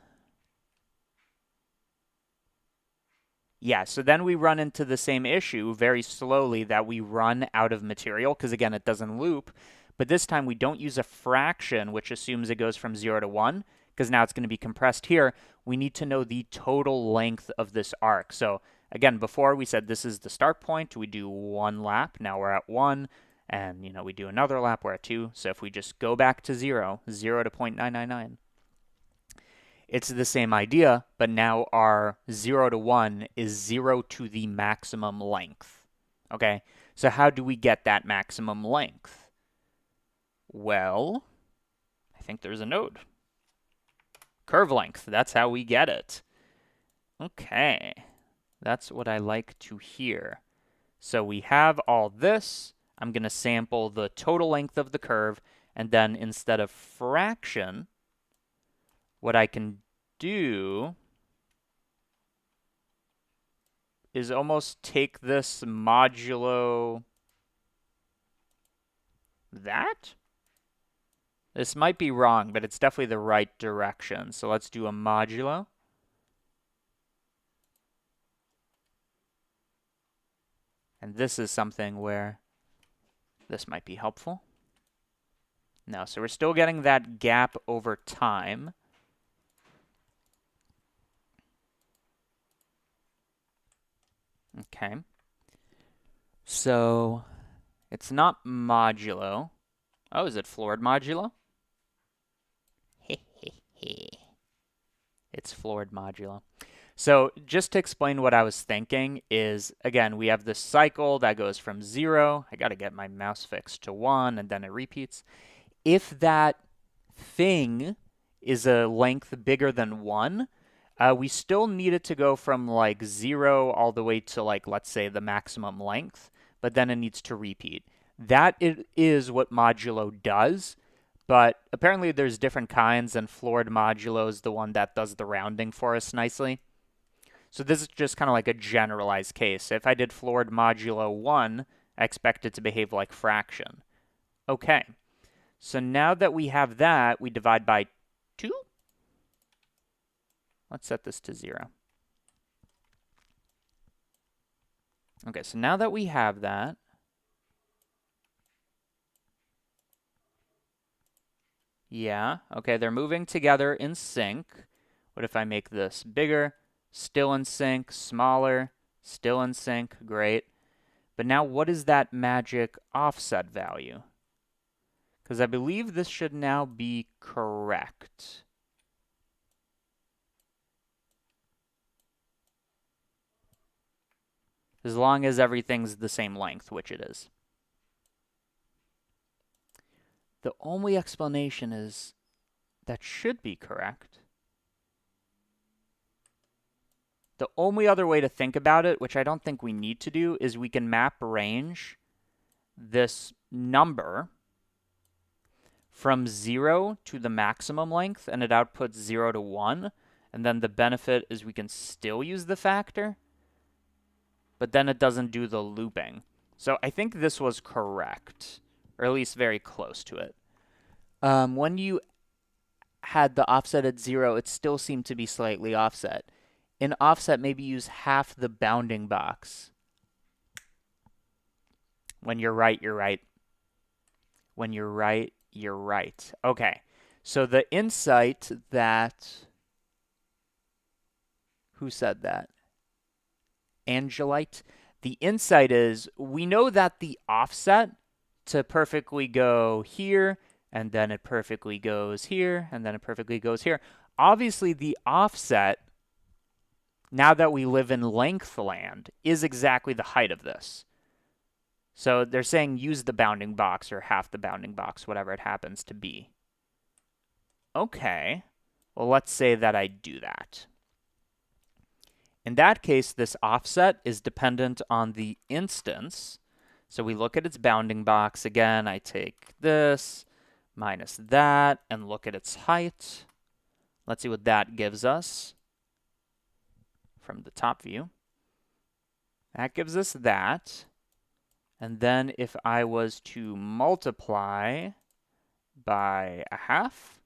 [SPEAKER 1] yeah, so then we run into the same issue very slowly, that we run out of material because, again, it doesn't loop. But this time we don't use a fraction, which assumes it goes from 0 to 1, because now it's going to be compressed here. We need to know the total length of this arc. So again, before we said this is the start point. We do 1 lap. Now we're at 1. And, we do another lap. We're at 2. So if we just go back to 0, 0 to 0.999, it's the same idea, but now our 0 to 1 is 0 to the maximum length. Okay, so how do we get that maximum length? Well, I think there's a node. Curve length, that's how we get it. Okay, that's what I like to hear. So we have all this. I'm going to sample the total length of the curve, and then instead of fraction, what I can do is almost take this modulo that. This might be wrong, but it's definitely the right direction. So let's do a modulo. And this is something where this might be helpful. No, so we're still getting that gap over time. Okay. So it's not modulo. Oh, is it floored modulo? It's floored modulo. So just to explain what I was thinking is, again, we have this cycle that goes from 0. I got to get my mouse fixed to 1, and then it repeats. If that thing is a length bigger than 1, we still need it to go from like 0 all the way to, like, let's say the maximum length, but then it needs to repeat. That is what modulo does, but apparently there's different kinds, and floored modulo is the one that does the rounding for us nicely. So this is just kind of like a generalized case. If I did floored modulo 1, I expect it to behave like fraction. Okay, so now that we have that, we divide by 2. Let's set this to 0. Okay, so now that we have that, yeah, okay, they're moving together in sync. What if I make this bigger? Still in sync, smaller, still in sync, great. But now what is that magic offset value? Because I believe this should now be correct. as long as everything's the same length, which it is. The only explanation is that should be correct. The only other way to think about it, which I don't think we need to do, is we can map range this number from 0 to the maximum length, and it outputs 0 to 1. And then the benefit is we can still use the factor, but then it doesn't do the looping. So I think this was correct, or at least very close to it. When you had the offset at 0, it still seemed to be slightly offset. In offset, maybe use half the bounding box. When you're right, you're right. When you're right, you're right. Okay, so the insight that... Who said that? Angelite. The insight is we know that the offset to perfectly go here, and then it perfectly goes here, and then it perfectly goes here. Obviously, the offset, now that we live in length land, is exactly the height of this. So they're saying use the bounding box or half the bounding box, whatever it happens to be. Okay, well, let's say that I do that. In that case, this offset is dependent on the instance. So we look at its bounding box. Again, I take this minus that and look at its height. Let's see what that gives us from the top view. That gives us that. And then if I was to multiply by a half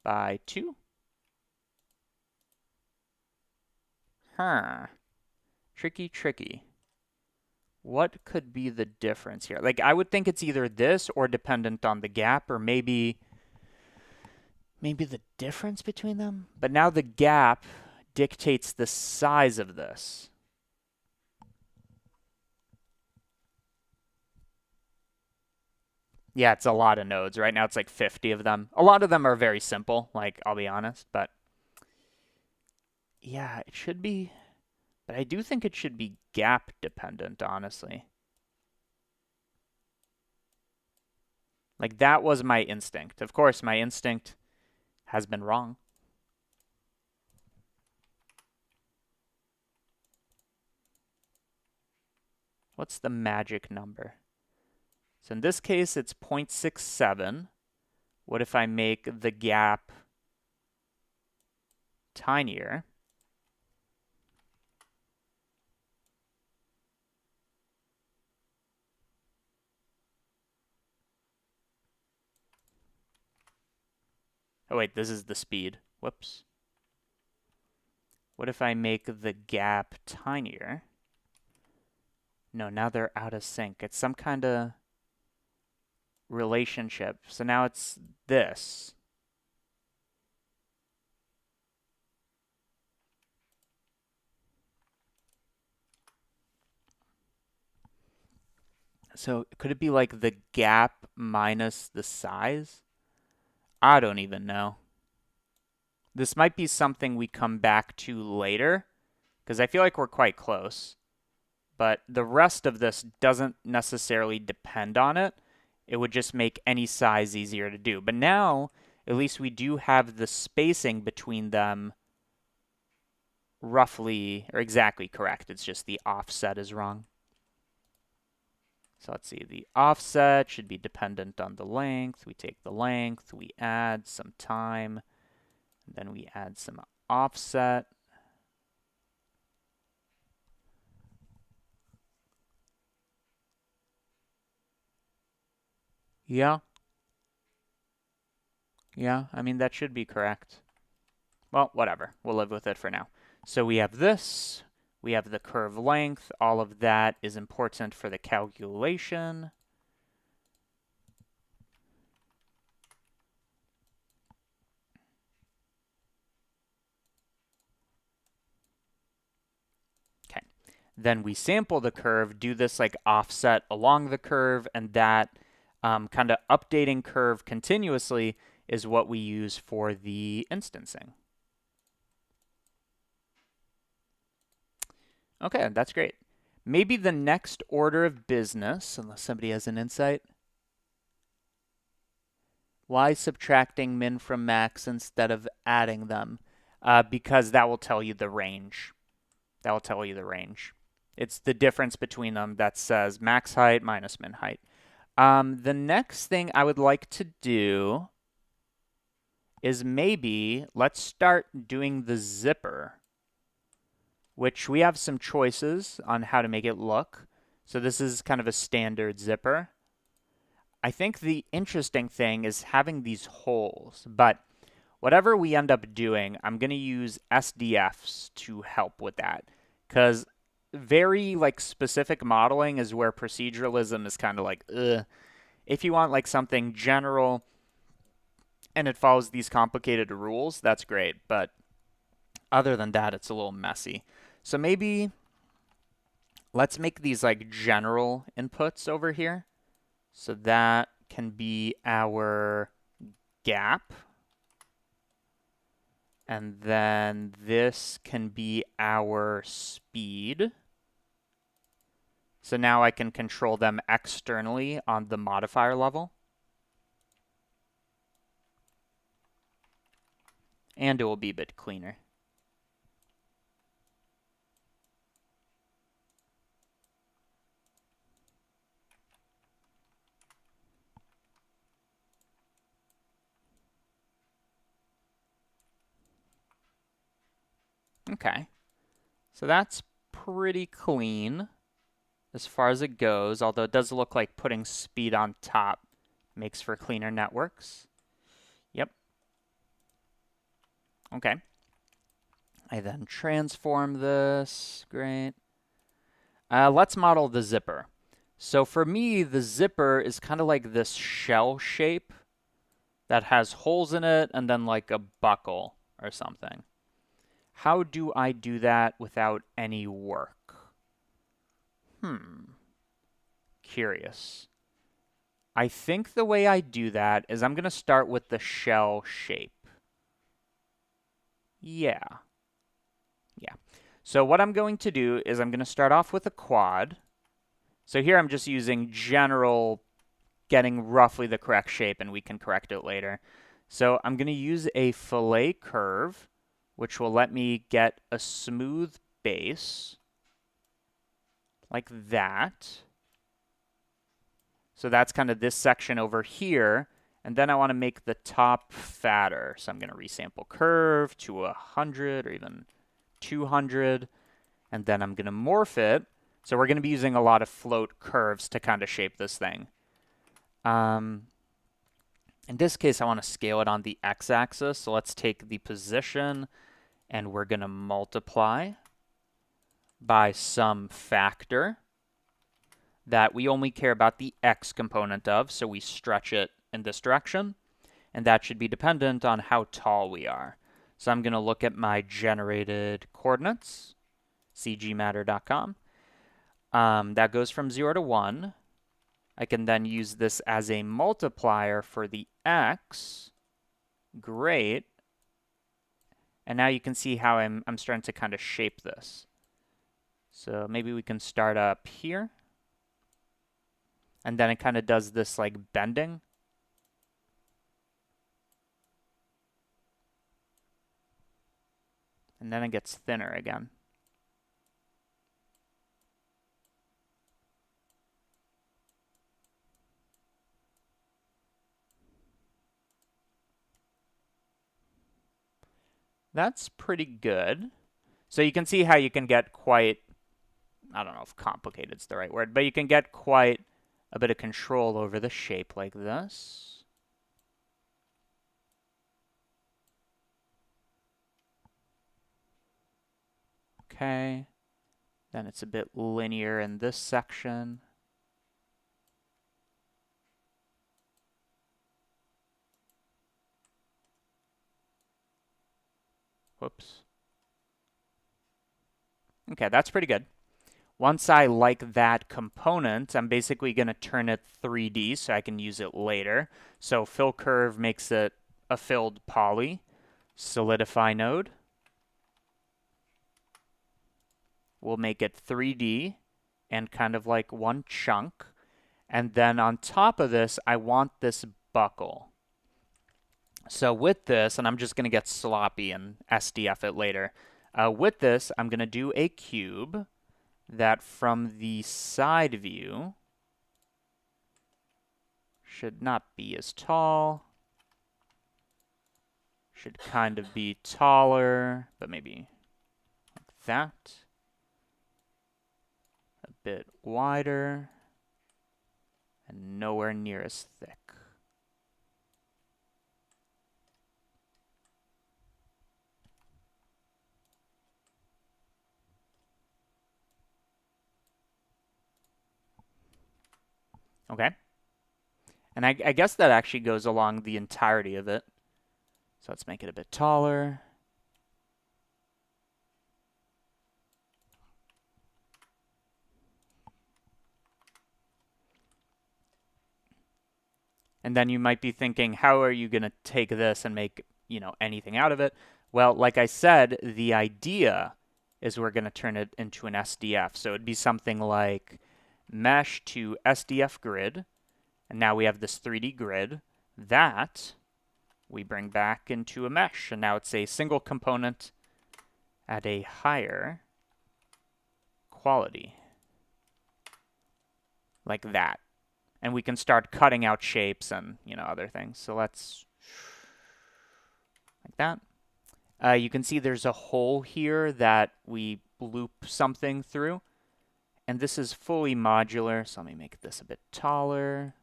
[SPEAKER 1] by 2, tricky, tricky. What could be the difference here? Like, I would think it's either this or dependent on the gap, or maybe the difference between them. But now the gap dictates the size of this. Yeah, it's a lot of nodes. Right now it's like 50 of them. A lot of them are very simple, like, I'll be honest, but yeah, it should be, but I do think it should be gap dependent, honestly. Like, that was my instinct. Of course, my instinct has been wrong. What's the magic number? So in this case, it's 0.67. What if I make the gap tinier? Oh, wait, this is the speed. Whoops. What if I make the gap tinier? No, now they're out of sync. It's some kind of relationship. So now it's this. So could it be like the gap minus the size? I don't even know. This might be something we come back to later, because I feel like we're quite close. But the rest of this doesn't necessarily depend on it. It would just make any size easier to do. But now, at least we do have the spacing between them roughly, or exactly correct. It's just the offset is wrong. So let's see, the offset should be dependent on the length. We take the length, we add some time, and then we add some offset. Yeah. Yeah, I mean, that should be correct. Well, whatever. We'll live with it for now. So we have this. We have the curve length. All of that is important for the calculation. Okay. Then we sample the curve, do this like offset along the curve, and that kind of updating curve continuously is what we use for the instancing. Okay, that's great. Maybe the next order of business, unless somebody has an insight. Why subtracting min from max instead of adding them? Because that will tell you the range. That will tell you the range. It's the difference between them that says max height minus min height. The next thing I would like to do is maybe let's start doing the zipper, which we have some choices on how to make it look. So this is kind of a standard zipper. I think the interesting thing is having these holes, but whatever we end up doing, I'm going to use SDFs to help with that, because very like specific modeling is where proceduralism is kind of like, ugh. If you want like something general and it follows these complicated rules, that's great, but other than that, it's a little messy. So maybe let's make these like general inputs over here. So that can be our gap. And then this can be our speed. So now I can control them externally on the modifier level. And it will be a bit cleaner. Okay, so that's pretty clean as far as it goes, although it does look like putting speed on top makes for cleaner networks. Yep. Okay. I then transform this. Great. Let's model the zipper. So for me, the zipper is kind of like this shell shape that has holes in it and then like a buckle or something. How do I do that without any work? Curious. I think the way I do that is I'm going to start with the shell shape. Yeah. So what I'm going to do is I'm going to start off with a quad. So here I'm just using general, getting roughly the correct shape, and we can correct it later. So I'm going to use a fillet curve, which will let me get a smooth base, like that. So that's kind of this section over here. And then I want to make the top fatter. So I'm going to resample curve to 100 or even 200. And then I'm going to morph it. So we're going to be using a lot of float curves to kind of shape this thing. In this case, I want to scale it on the x-axis. So let's take the position, and we're going to multiply by some factor that we only care about the x component of, so we stretch it in this direction, and that should be dependent on how tall we are. So I'm going to look at my generated coordinates, cgmatter.com. That goes from 0 to 1. I can then use this as a multiplier for the x. Great. And now you can see how I'm starting to kind of shape this. So maybe we can start up here. And then it kind of does this like bending. And then it gets thinner again. That's pretty good. So you can see how you can get quite, I don't know if complicated is the right word, but you can get quite a bit of control over the shape like this. Okay. Then it's a bit linear in this section. Whoops. Okay, that's pretty good. Once I like that component, I'm basically going to turn it 3D so I can use it later. So fill curve makes it a filled poly. Solidify node. We'll make it 3D. and kind of like one chunk. And then on top of this, I want this buckle. So with this, and I'm just going to get sloppy and SDF it later. With this, I'm going to do a cube that from the side view should not be as tall. Should kind of be taller, but maybe like that. A bit wider, and nowhere near as thick. Okay. And I guess that actually goes along the entirety of it. So let's make it a bit taller. And then you might be thinking, how are you going to take this and make, anything out of it? Well, like I said, the idea is we're going to turn it into an SDF. So it'd be something like mesh to SDF grid. And now we have this 3D grid that we bring back into a mesh. And now it's a single component at a higher quality. Like that. And we can start cutting out shapes and, other things. So let's, like that. You can see there's a hole here that we loop something through. And this is fully modular, so let me make this a bit taller.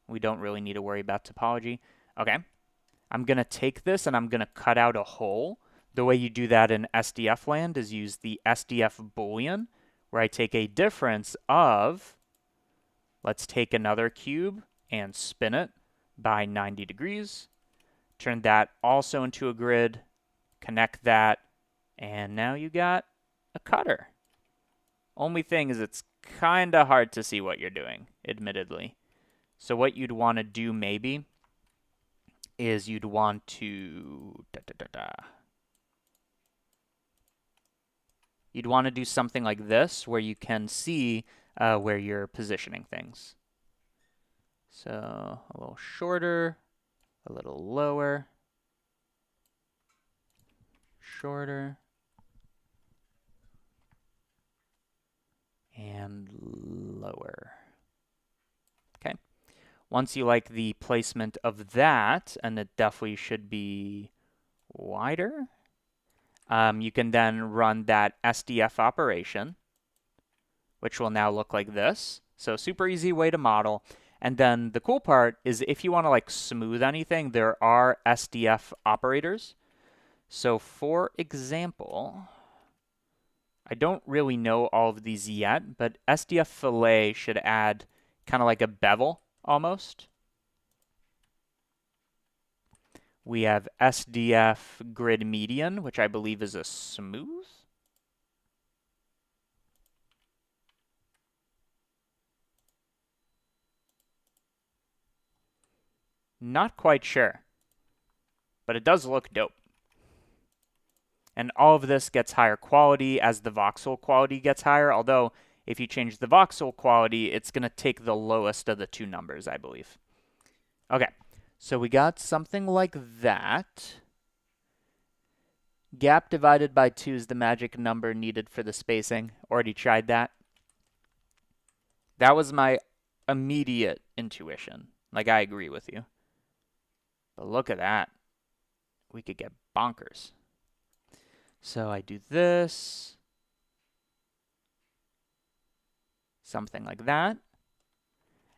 [SPEAKER 1] We don't really need to worry about topology. Okay. I'm going to take this and I'm going to cut out a hole. The way you do that in SDF land is use the SDF boolean, where I take a difference of, let's take another cube and spin it by 90 degrees. Turn that also into a grid, connect that, and now you got a cutter. Only thing is it's kind of hard to see what you're doing, admittedly. So what you'd want to do maybe is you'd want to you'd want to do something like this where you can see where you're positioning things. So a little shorter, a little lower, shorter, and lower. Okay. Once you like the placement of that, and it definitely should be wider, you can then run that SDF operation, which will now look like this. So super easy way to model. And then the cool part is if you want to like smooth anything, there are SDF operators. So for example, I don't really know all of these yet, but SDF fillet should add kind of like a bevel almost. We have SDF grid median, which I believe is a smooth. Not quite sure, but it does look dope. And all of this gets higher quality as the voxel quality gets higher, although if you change the voxel quality, it's going to take the lowest of the two numbers, I believe. Okay, so we got something like that. Gap divided by 2 is the magic number needed for the spacing. Already tried that. That was my immediate intuition. Like, I agree with you. But look at that. We could get bonkers. So I do this. Something like that.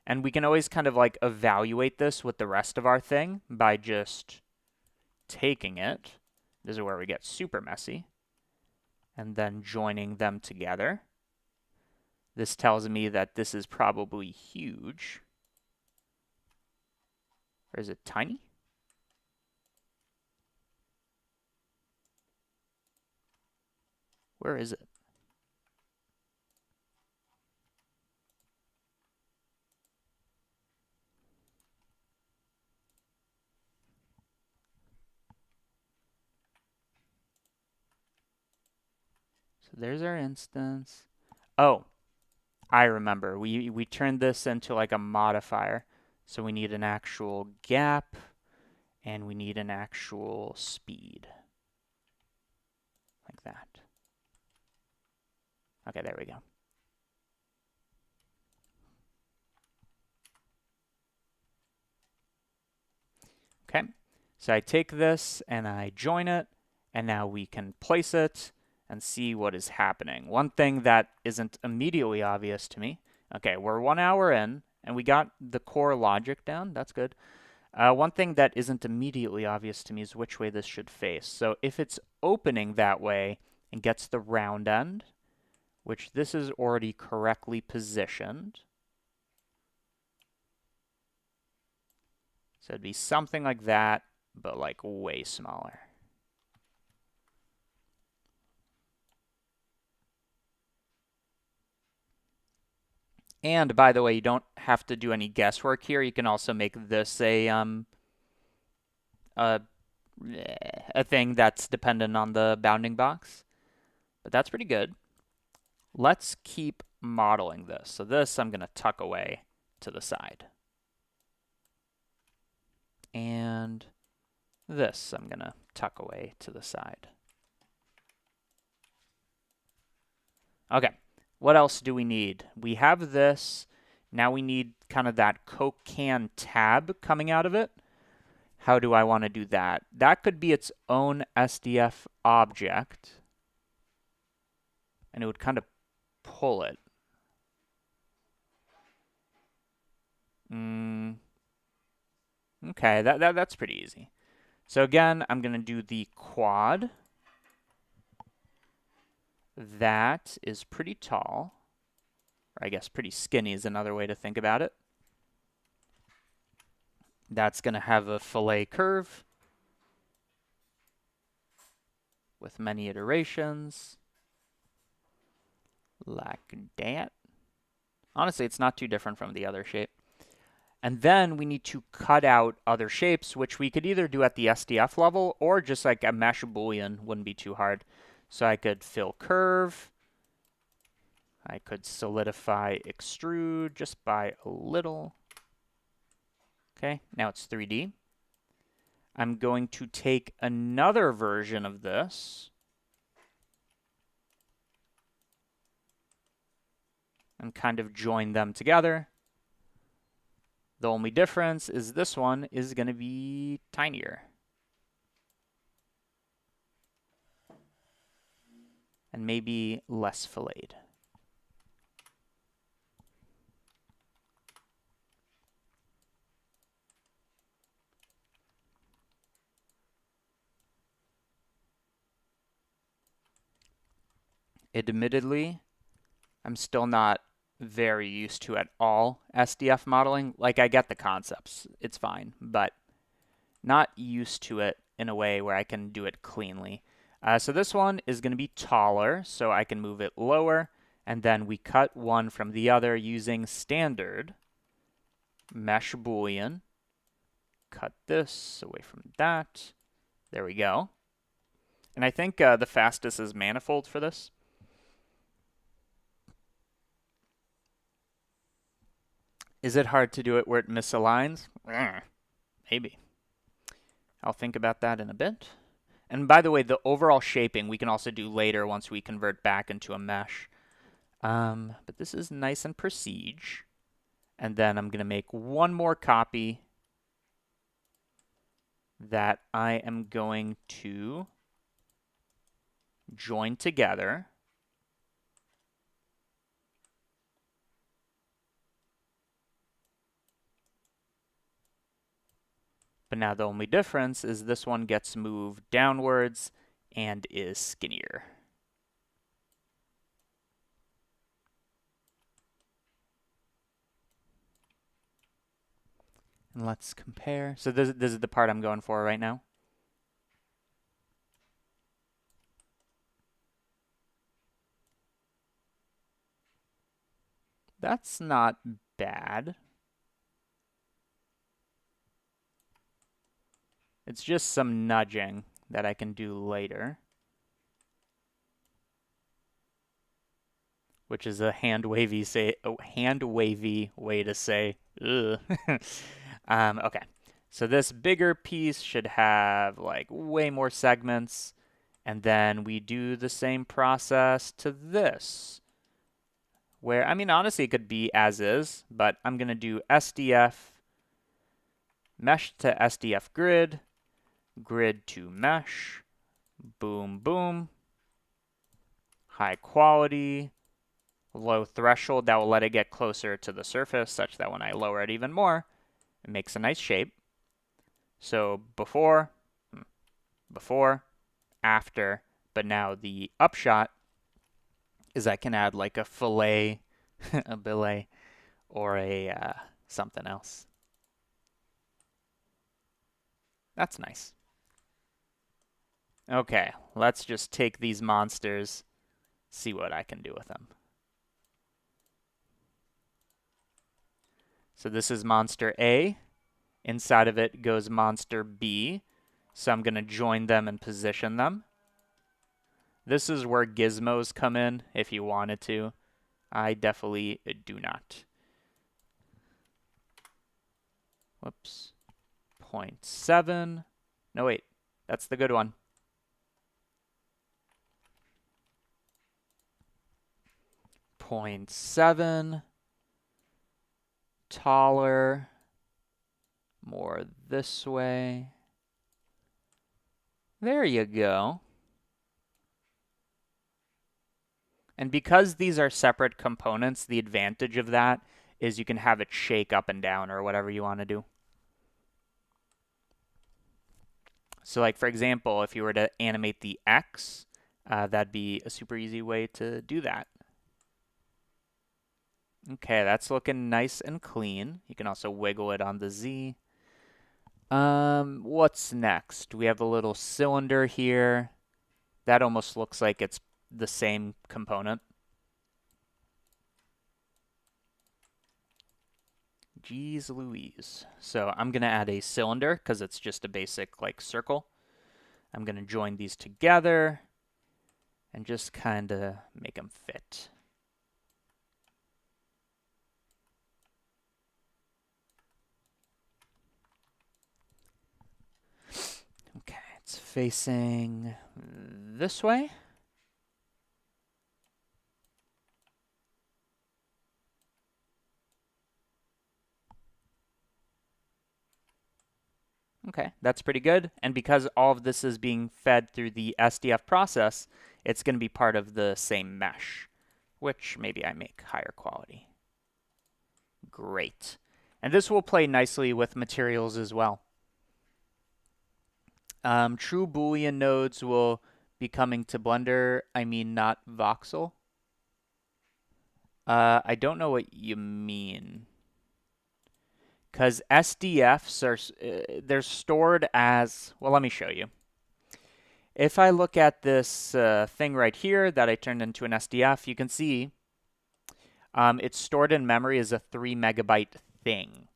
[SPEAKER 1] And we can always kind of like evaluate this with the rest of our thing by just taking it. This is where we get super messy. And then joining them together. This tells me that this is probably huge. Or is it tiny? Where is it? So there's our instance. Oh, I remember. We turned this into like a modifier. So we need an actual gap and we need an actual speed. Like that. Okay, there we go. Okay, so I take this and I join it, and now we can place it and see what is happening. One thing that isn't immediately obvious to me, okay, we're 1 hour in, and we got the core logic down. That's good. One thing that isn't immediately obvious to me is which way this should face. So if it's opening that way and gets the round end, which this is already correctly positioned, so it'd be something like that, but like way smaller. And by the way, you don't have to do any guesswork here. You can also make this a, a thing that's dependent on the bounding box. But that's pretty good. Let's keep modeling this. So this I'm going to tuck away to the side. And this I'm going to tuck away to the side. Okay, what else do we need? We have this. Now we need kind of that Coke can tab coming out of it. How do I want to do that? That could be its own SDF object. And it would kind of pull it. Okay, that's pretty easy. So again, I'm going to do the quad. That is pretty tall. Or I guess pretty skinny is another way to think about it. That's going to have a fillet curve with many iterations. Like that. Honestly, it's not too different from the other shape. And then we need to cut out other shapes, which we could either do at the SDF level or just like a mesh boolean wouldn't be too hard. So I could fill curve. I could solidify extrude just by a little. Okay, now it's 3D. I'm going to take another version of this and kind of join them together. The only difference is this one is going to be tinier. And maybe less filleted. Admittedly, I'm still not very used to at all SDF modeling. Like, I get the concepts, it's fine, but not used to it in a way where I can do it cleanly. So this one is going to be taller, so I can move it lower, and then we cut one from the other using standard mesh boolean. Cut this away from that. There we go. And I think the fastest is manifold for this. Is it hard to do it where it misaligns? Maybe. I'll think about that in a bit. And by the way, the overall shaping we can also do later once we convert back into a mesh. But this is nice and prestige. And then I'm going to make one more copy that I am going to join together. But now the only difference is this one gets moved downwards and is skinnier. And let's compare. So this is the part I'm going for right now. That's not bad. It's just some nudging that I can do later. which is a hand wavy way to say ugh. Okay, so this bigger piece should have like way more segments, and then we do the same process to this, where, I mean, honestly, it could be as is, but I'm gonna do SDF mesh to SDF grid, grid to mesh, boom, boom, high quality, low threshold. That will let it get closer to the surface such that when I lower it even more, it makes a nice shape. So before, after, but now the upshot is I can add like a fillet, a billet, or a something else. That's nice. Okay, let's just take these monsters, see what I can do with them. So this is monster A. Inside of it goes monster B. So I'm going to join them and position them. This is where gizmos come in if you wanted to. I definitely do not. Whoops. 0.7. No, wait. That's the good one. 0.7. Taller. More this way. There you go. And because these are separate components, the advantage of that is you can have it shake up and down or whatever you want to do. So like, for example, if you were to animate the X, that'd be a super easy way to do that. Okay, that's looking nice and clean. You can also wiggle it on the Z. What's next? We have a little cylinder here. That almost looks like it's the same component. Jeez Louise. So I'm going to add a cylinder because it's just a basic like circle. I'm going to join these together and just kind of make them fit. Okay, it's facing this way. Okay, that's pretty good. And because all of this is being fed through the SDF process, it's going to be part of the same mesh, which maybe I make higher quality. Great. And this will play nicely with materials as well. True Boolean nodes will be coming to Blender. I mean, not voxel. I don't know what you mean. Because SDFs are, they're stored as, well, let me show you. If I look at this thing right here that I turned into an SDF, you can see it's stored in memory as a 3 megabyte thing.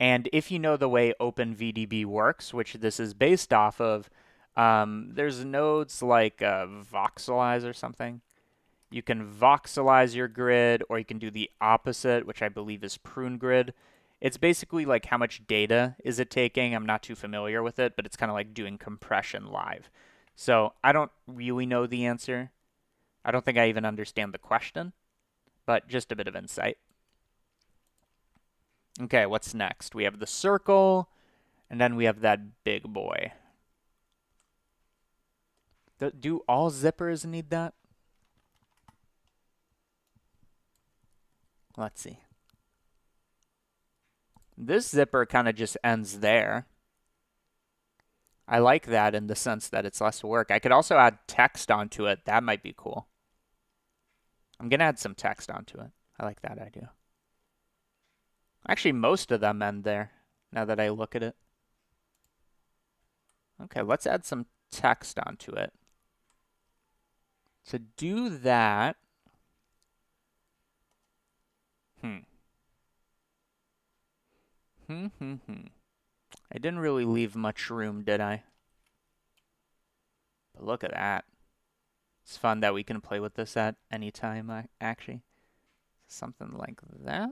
[SPEAKER 1] And if you know the way OpenVDB works, which this is based off of, there's nodes like voxelize or something. You can voxelize your grid, or you can do the opposite, which I believe is prune grid. It's basically like how much data is it taking. I'm not too familiar with it, but it's kind of like doing compression live. So I don't really know the answer. I don't think I even understand the question, but just a bit of insight. Okay, what's next? We have the circle, and then we have that big boy. Do all zippers need that? Let's see. This zipper kind of just ends there. I like that in the sense that it's less work. I could also add text onto it. That might be cool. I'm going to add some text onto it. I like that idea. Actually, most of them end there, now that I look at it. Okay, let's add some text onto it. To do that, I didn't really leave much room, did I? But look at that. It's fun that we can play with this at any time, actually. Something like that.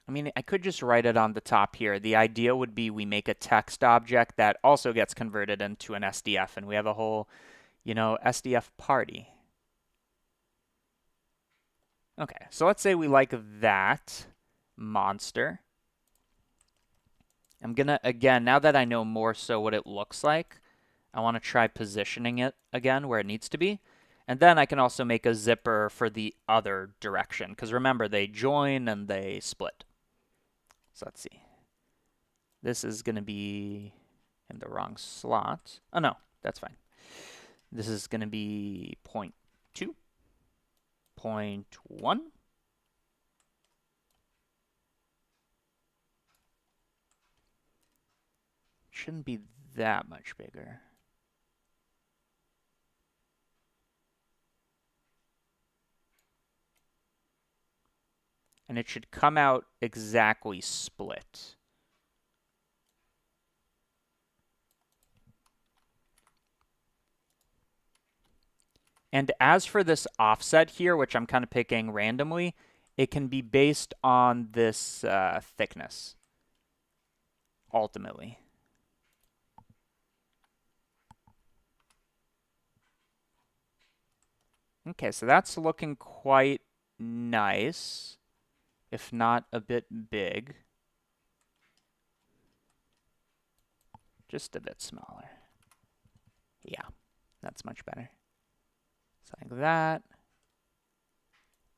[SPEAKER 1] I mean, I could just write it on the top here. The idea would be we make a text object that also gets converted into an SDF, and we have a whole, SDF party. Okay, so let's say we like that monster. I'm gonna, again, now that I know more so what it looks like, I want to try positioning it again where it needs to be. And then I can also make a zipper for the other direction, because remember, they join and they split. So let's see. This is going to be in the wrong slot. Oh, no, that's fine. This is going to be 0.2, 0.1. Shouldn't be that much bigger. And it should come out exactly split. And as for this offset here, which I'm kind of picking randomly, it can be based on this thickness, ultimately. Okay, so that's looking quite nice, if not a bit big. Just a bit smaller. Yeah, that's much better. So like that.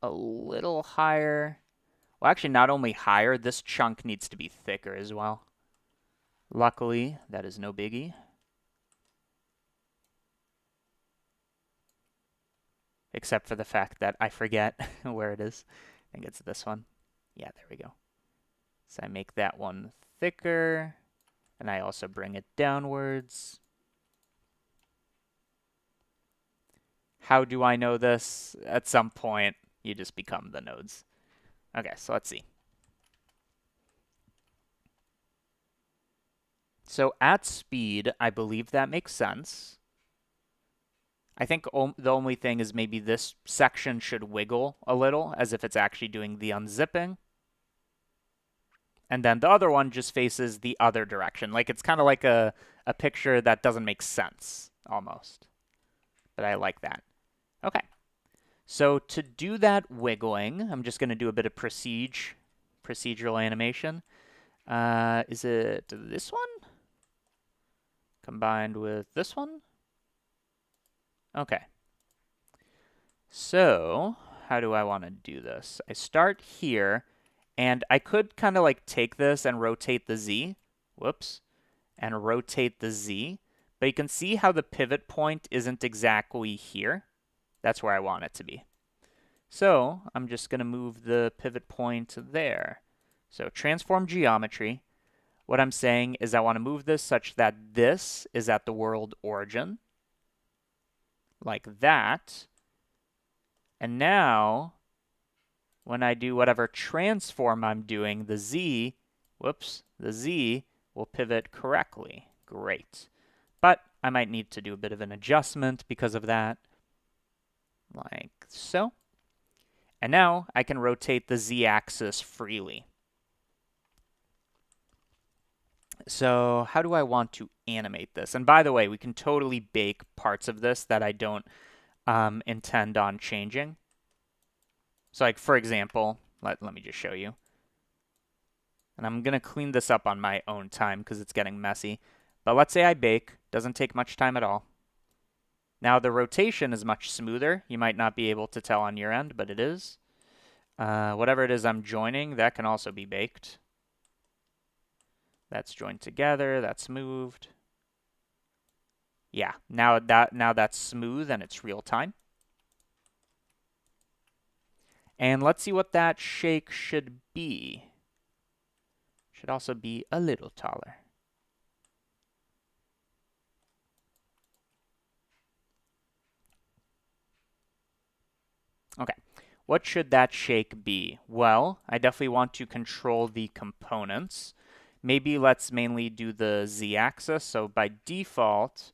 [SPEAKER 1] A little higher. Well, actually, not only higher, this chunk needs to be thicker as well. Luckily, that is no biggie. Except for the fact that I forget where it is. I think it's this one. Yeah, there we go. So I make that one thicker, and I also bring it downwards. How do I know this? At some point, you just become the nodes. Okay, so let's see. So at speed, I believe that makes sense. I think the only thing is maybe this section should wiggle a little, as if it's actually doing the unzipping. And then the other one just faces the other direction. Like it's kind of like a picture that doesn't make sense, almost. But I like that. Okay. So to do that wiggling, I'm just going to do a bit of procedural animation. Is it this one? Combined with this one? Okay. So how do I want to do this? I start here, and I could kind of like take this and rotate the Z. Whoops. And rotate the Z. But you can see how the pivot point isn't exactly here. That's where I want it to be. So I'm just going to move the pivot point there. So transform geometry. What I'm saying is I want to move this such that this is at the world origin. Like that. And now, when I do whatever transform I'm doing, the Z will pivot correctly. Great. But I might need to do a bit of an adjustment because of that. Like so. And now I can rotate the Z-axis freely. So how do I want to animate this? And by the way, we can totally bake parts of this that I don't intend on changing. So like, for example, let me just show you. And I'm going to clean this up on my own time because it's getting messy. But let's say I bake. Doesn't take much time at all. Now the rotation is much smoother. You might not be able to tell on your end, but it is. Whatever it is I'm joining, that can also be baked. That's joined together. That's moved. Yeah, now that's smooth and it's real time. And let's see what that shake should be. Should also be a little taller. Okay, what should that shake be? Well, I definitely want to control the components Maybe let's mainly do the z-axis. So by default,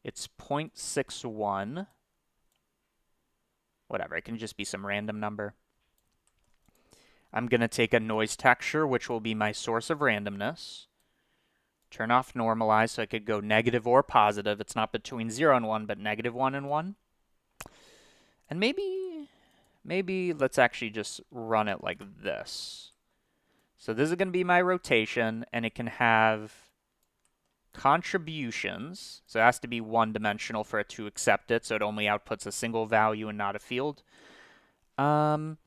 [SPEAKER 1] it's 0.61. Whatever, it can just be some random number. I'm going to take a noise texture, which will be my source of randomness. Turn off normalize so I could go negative or positive. It's not between 0 and 1, but negative 1 and 1. And maybe let's actually just run it like this. So this is going to be my rotation, and it can have contributions. So it has to be one-dimensional for it to accept it, so it only outputs a single value and not a field. I'm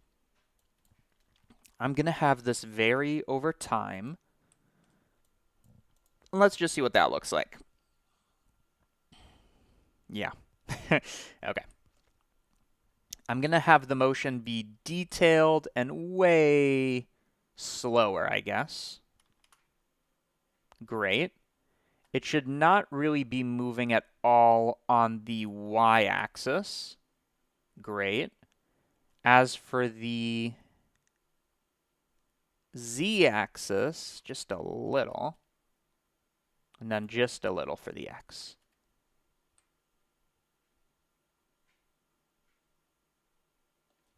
[SPEAKER 1] going to have this vary over time. Let's just see what that looks like. Yeah. Okay. I'm going to have the motion be detailed and way slower, I guess. Great. It should not really be moving at all on the y-axis. Great. As for the z-axis, just a little. And then just a little for the x.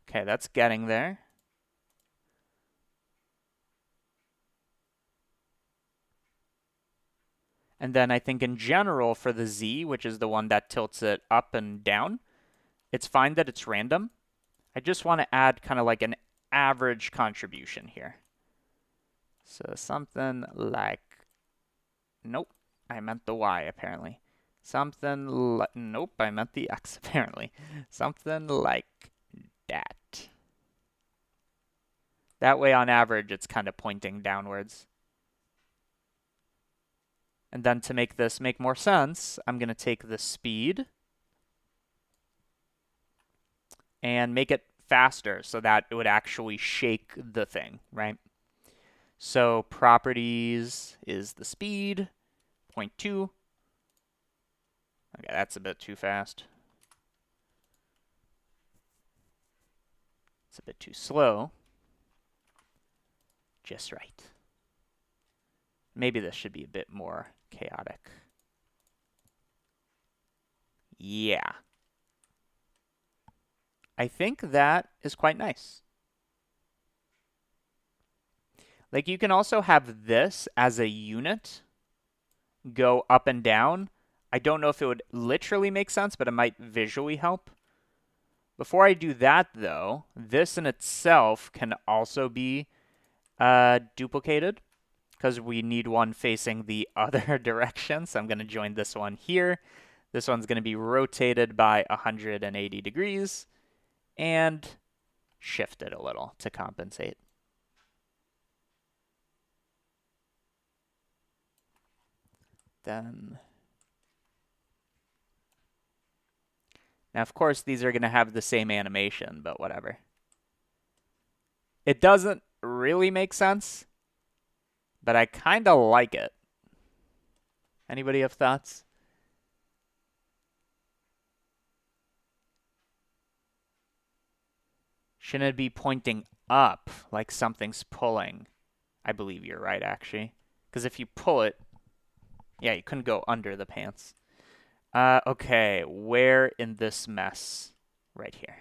[SPEAKER 1] Okay, that's getting there. And then I think in general for the z, which is the one that tilts it up and down, it's fine that it's random. I just want to add kind of like an average contribution here. So something like, nope, I meant the y apparently. Something like, nope, I meant the x apparently. Something like that. That way on average it's kind of pointing downwards. And then to make this make more sense, I'm going to take the speed and make it faster so that it would actually shake the thing, right? So properties is the speed, 0.2. Okay, that's a bit too fast. It's a bit too slow. Just right. Maybe this should be a bit more chaotic. Yeah. I think that is quite nice. Like you can also have this as a unit go up and down. I don't know if it would literally make sense, but it might visually help. Before I do that, though, this in itself can also be duplicated because we need one facing the other direction. So I'm going to join this one here. This one's going to be rotated by 180 degrees and shifted a little to compensate. Then, now of course these are going to have the same animation, but whatever. It doesn't really make sense, but I kind of like it. Anybody have thoughts? Shouldn't it be pointing up like something's pulling? I believe you're right, actually. Because if you pull it, yeah, you couldn't go under the pants. Okay, where in this mess? Right here.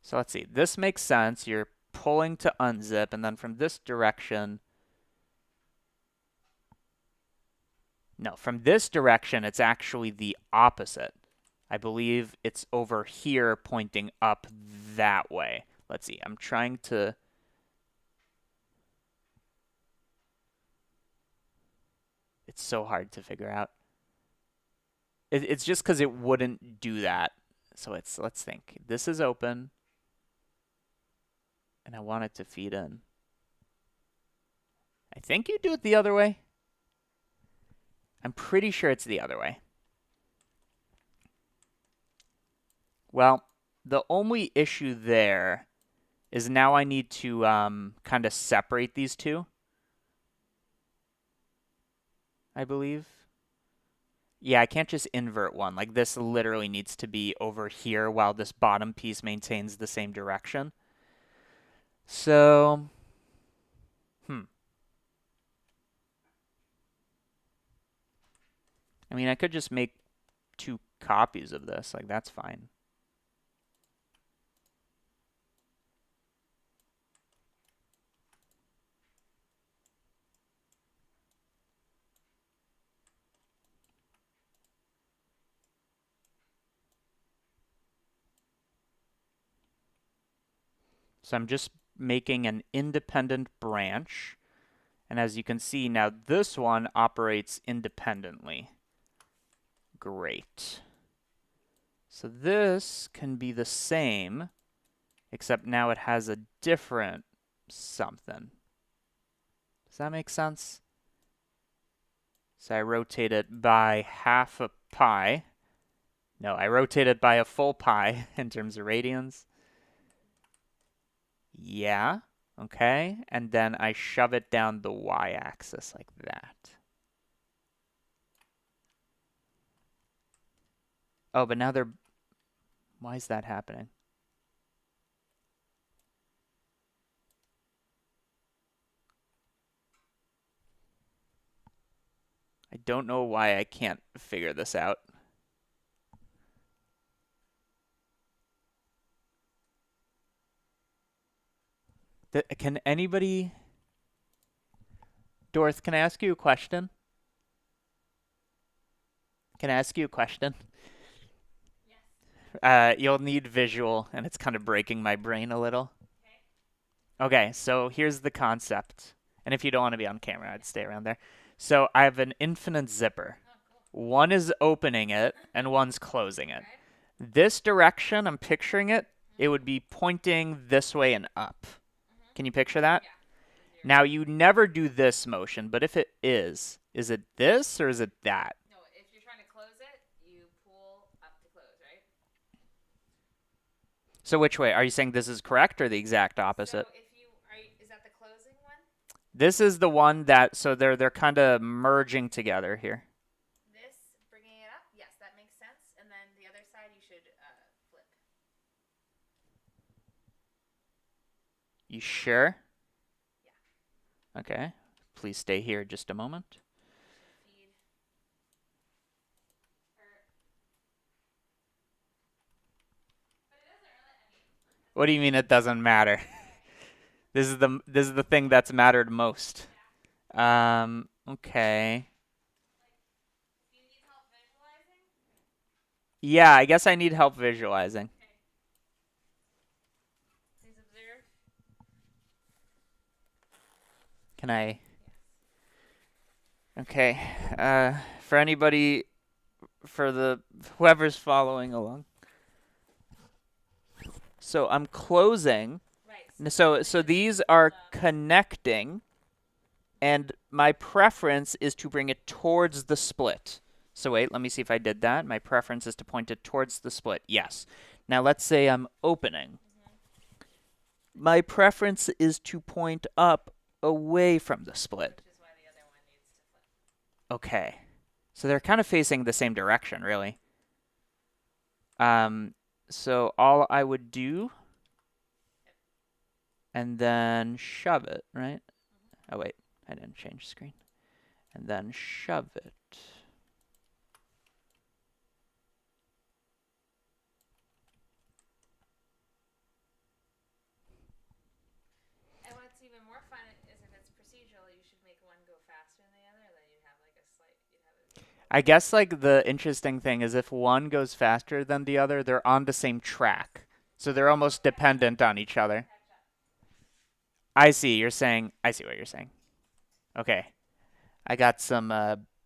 [SPEAKER 1] So let's see. This makes sense. You're pulling to unzip, and then from this direction... No, from this direction, it's actually the opposite. I believe it's over here pointing up that way. Let's see. I'm trying to... It's so hard to figure out. It's just because it wouldn't do that. So let's think. This is open. And I want it to feed in. I think you do it the other way. I'm pretty sure it's the other way. Well, the only issue there is now I need to kind of separate these two, I believe. Yeah, I can't just invert one. Like this literally needs to be over here while this bottom piece maintains the same direction. So, hmm. I mean, I could just make two copies of this. Like that's fine. So I'm just making an independent branch. And as you can see, now this one operates independently. Great. So this can be the same, except now it has a different something. Does that make sense? So I rotate it by half a pi. No, I rotate it by a full pi in terms of radians. Yeah, okay. And then I shove it down the y-axis like that. Oh, but now they're... Why is that happening? I don't know why I can't figure this out. Can anybody... Dorth, can I ask you a question? Can I ask you a question? You'll need visual, and it's kind of breaking my brain a little. Okay, so here's the concept. And if you don't want to be on camera, I'd stay around there. So I have an infinite zipper. One is opening it, and one's closing it. This direction, I'm picturing it, it would be pointing this way and up. Can you picture that? Now, you never do this motion, but if it is it this or is it that?
[SPEAKER 2] No, if you're trying to close it, you pull up to close, right?
[SPEAKER 1] So which way? Are you saying this is correct or the exact opposite?
[SPEAKER 2] So if you is that the closing one?
[SPEAKER 1] This is the one that, so they're kind of merging together here.
[SPEAKER 2] This bringing it up? Yes, that makes sense. And then the other side you should flip.
[SPEAKER 1] You sure?
[SPEAKER 2] Yeah.
[SPEAKER 1] Okay. Please stay here just a moment. What do you mean it doesn't matter? This is the thing that's mattered most. Okay.
[SPEAKER 2] Do you need help visualizing?
[SPEAKER 1] Yeah, I guess I need help visualizing.
[SPEAKER 2] Okay. Please observe.
[SPEAKER 1] Can I?
[SPEAKER 2] Yes.
[SPEAKER 1] Okay. For anybody, for the whoever's following along. So I'm closing.
[SPEAKER 2] Right.
[SPEAKER 1] So these are connecting, and my preference is to bring it towards the split. So wait, let me see if I did that. My preference is to point it towards the split. Yes. Now let's say I'm opening. My preference is to point up away from the split.
[SPEAKER 2] Which is why the other one needs to flip.
[SPEAKER 1] Okay. So they're kind of facing the same direction, really. So all I would do, and then shove it, right? Oh, wait. I didn't change screen. And then shove it.
[SPEAKER 2] And what's even more fun is if it's procedural, you should make one go faster than the other, then you'd have like a slight,
[SPEAKER 1] I guess like the interesting thing is if one goes faster than the other, they're on the same track. So they're almost dependent on each other. I see. You're saying, I see what you're saying. Okay. I got some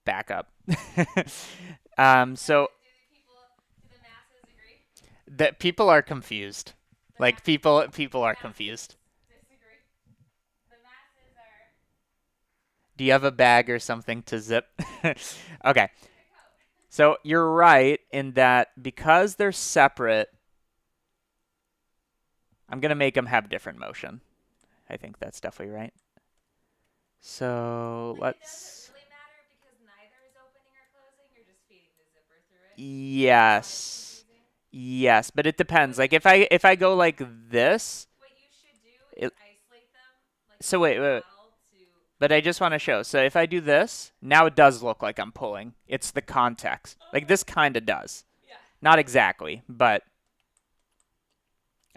[SPEAKER 1] backup. So
[SPEAKER 2] do the masses agree?
[SPEAKER 1] that people are confused. Like people are confused.
[SPEAKER 2] Disagree. The masses are.
[SPEAKER 1] Do you have a bag or something to zip? Okay. So you're right in that because they're separate, I'm going to make them have different motion. I think that's definitely right. So let's...
[SPEAKER 2] It doesn't really matter because neither is opening or closing. You're just feeding Why it's
[SPEAKER 1] Yes.
[SPEAKER 2] confusing?
[SPEAKER 1] Yes, but it
[SPEAKER 2] What
[SPEAKER 1] depends. Like
[SPEAKER 2] you
[SPEAKER 1] if I go like this,
[SPEAKER 2] what you should do is
[SPEAKER 1] it,
[SPEAKER 2] isolate them, like
[SPEAKER 1] so
[SPEAKER 2] use
[SPEAKER 1] wait,
[SPEAKER 2] the
[SPEAKER 1] wait, wait.
[SPEAKER 2] model to.
[SPEAKER 1] But I just want to show. So if I do this, now it does look like I'm pulling. It's the context. Like
[SPEAKER 2] Okay.
[SPEAKER 1] this kind of does.
[SPEAKER 2] Yeah.
[SPEAKER 1] Not exactly, but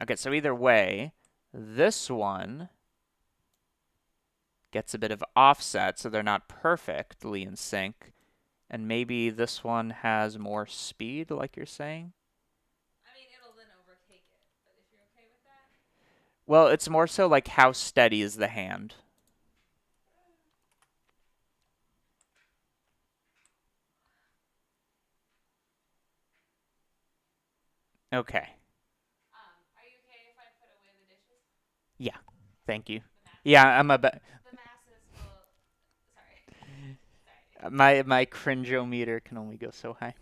[SPEAKER 1] okay, so either way, this one gets a bit of offset, so they're not perfectly in sync. And maybe this one has more speed, like you're saying?
[SPEAKER 2] I mean, it'll then overtake it, but if you're okay with that.
[SPEAKER 1] Well, it's more so like how steady is the hand. Okay.
[SPEAKER 2] Are you okay if I put away the dishes?
[SPEAKER 1] Yeah. Thank you.
[SPEAKER 2] The
[SPEAKER 1] Yeah,
[SPEAKER 2] masses.
[SPEAKER 1] I'm a bit.
[SPEAKER 2] The masses will. Sorry. Sorry.
[SPEAKER 1] My cringeometer can only go so high.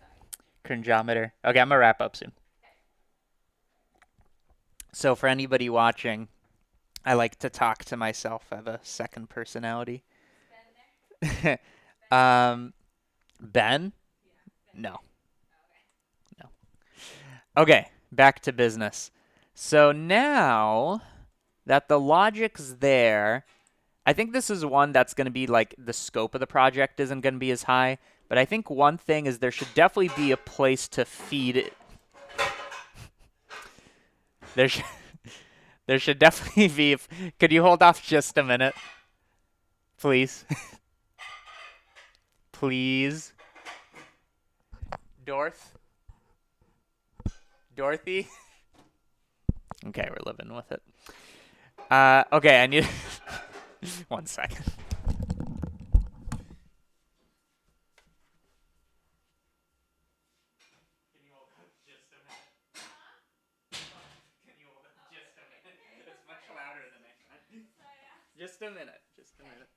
[SPEAKER 2] Sorry.
[SPEAKER 1] Cringeometer. Okay, I'm gonna wrap up soon.
[SPEAKER 2] Okay.
[SPEAKER 1] So for anybody watching, I like to talk to myself. I have a second personality.
[SPEAKER 2] Is Ben there? Ben there?
[SPEAKER 1] um, Ben?
[SPEAKER 2] Yeah. Ben
[SPEAKER 1] No,
[SPEAKER 2] there. Oh, okay.
[SPEAKER 1] no. Okay, back to business. So now that the logic's there, I think this is one that's going to be like the scope of the project isn't going to be as high. But I think one thing is there should definitely be a place to feed it. There should, there should definitely be. Could you hold off just a minute, please? Please. Dorothy? Okay, we're living with it. Okay, I need. One second. Can you hold on just a minute?
[SPEAKER 2] Huh?
[SPEAKER 1] Can you hold on
[SPEAKER 2] Oh,
[SPEAKER 1] just a
[SPEAKER 2] okay.
[SPEAKER 1] minute?
[SPEAKER 2] Okay.
[SPEAKER 1] It's much
[SPEAKER 2] Sorry.
[SPEAKER 1] louder than I thought.
[SPEAKER 2] So I asked.
[SPEAKER 1] Just a minute. Just a
[SPEAKER 2] Okay.
[SPEAKER 1] minute.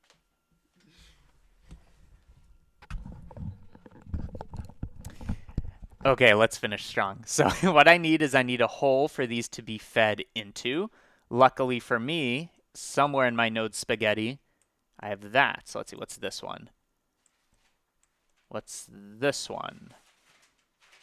[SPEAKER 1] Okay, let's finish strong. So what I need is I need a hole for these to be fed into. Luckily for me, somewhere in my node spaghetti, I have that. So let's see, what's this one? What's this one?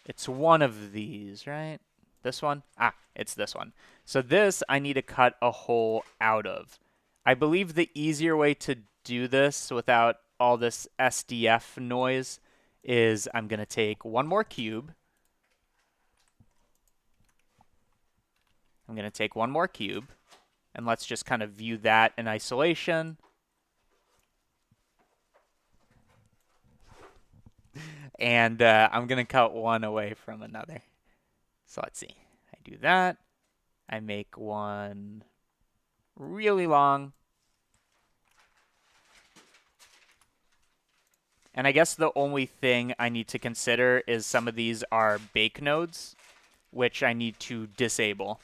[SPEAKER 1] It's one of these, right? This one? Ah, it's this one. So this I need to cut a hole out of. I believe the easier way to do this without all this SDF noise is I'm going to take one more cube. I'm going to take one more cube, and let's just kind of view that in isolation. And I'm going to cut one away from another. So let's see. I do that. I make one really long. And I guess the only thing I need to consider is some of these are bake nodes, which I need to disable.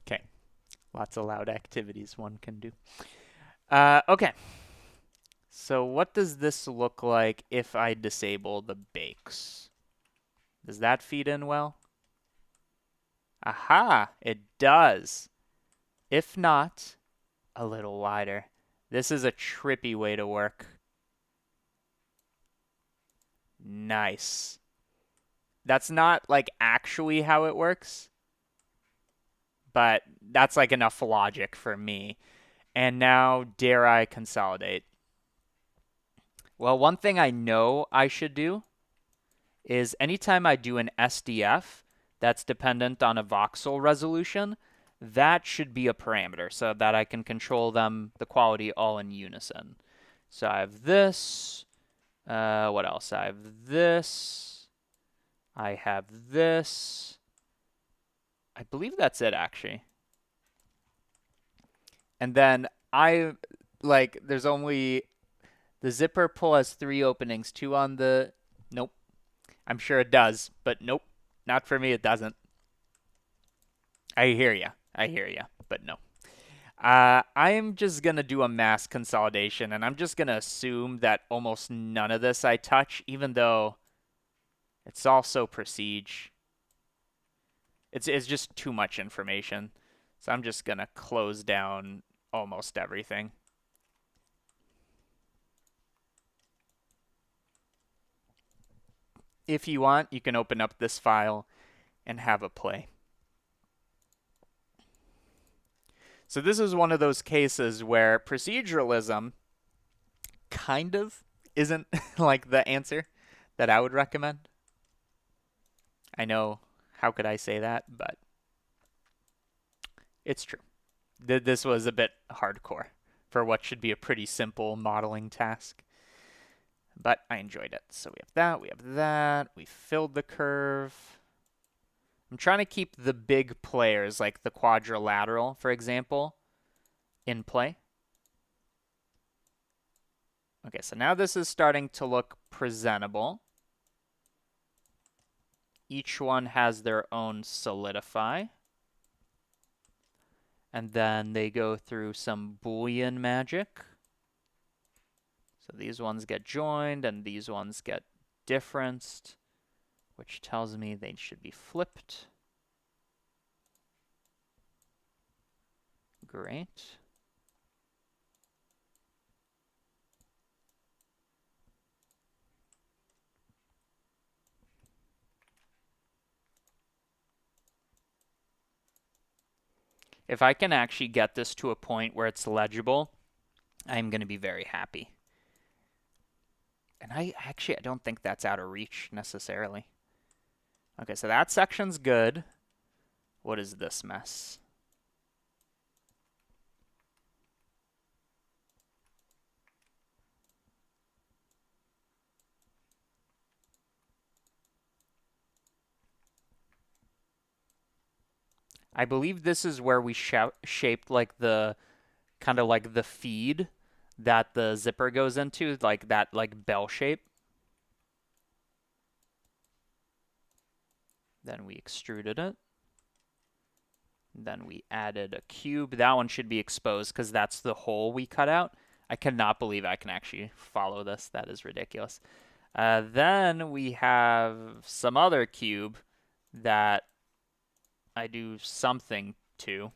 [SPEAKER 1] Okay, lots of loud activities one can do. Okay, so what does this look like if I disable the bakes? Does that feed in well? Aha, it does. If not, a little wider. This is a trippy way to work. Nice. That's not like actually how it works, but that's like enough logic for me. And now, dare I consolidate? Well, one thing I know I should do is anytime I do an SDF that's dependent on a voxel resolution, that should be a parameter so that I can control them, the quality all in unison. So I have this. What else? I have this. I have this. I believe that's it, actually. And then there's only, the zipper pull has 3 openings, 2 on the, nope. I'm sure it does, but nope. Not for me, it doesn't. I hear ya. I hear ya, but no. I'm just going to do a mass consolidation, and I'm just going to assume that almost none of this I touch, even though it's also Prestige. It's just too much information. So I'm just going to close down almost everything. If you want, you can open up this file and have a play. So this is one of those cases where proceduralism kind of isn't like the answer that I would recommend. I know, how could I say that? But it's true. This was a bit hardcore for what should be a pretty simple modeling task. But I enjoyed it. So we have that, we have that, we filled the curve. I'm trying to keep the big players, like the quadrilateral, for example, in play. Okay, so now this is starting to look presentable. Each one has their own solidify. And then they go through some Boolean magic. So these ones get joined and these ones get differenced, which tells me they should be flipped. Great. If I can actually get this to a point where it's legible, I'm going to be very happy. And I don't think that's out of reach necessarily. Okay, so that section's good. What is this mess? I believe this is where we shaped like the kind of like the feed that the zipper goes into, like that like bell shape. Then we extruded it. Then we added a cube. That one should be exposed because that's the hole we cut out. I cannot believe I can actually follow this. That is ridiculous. Then we have some other cube that I do something to.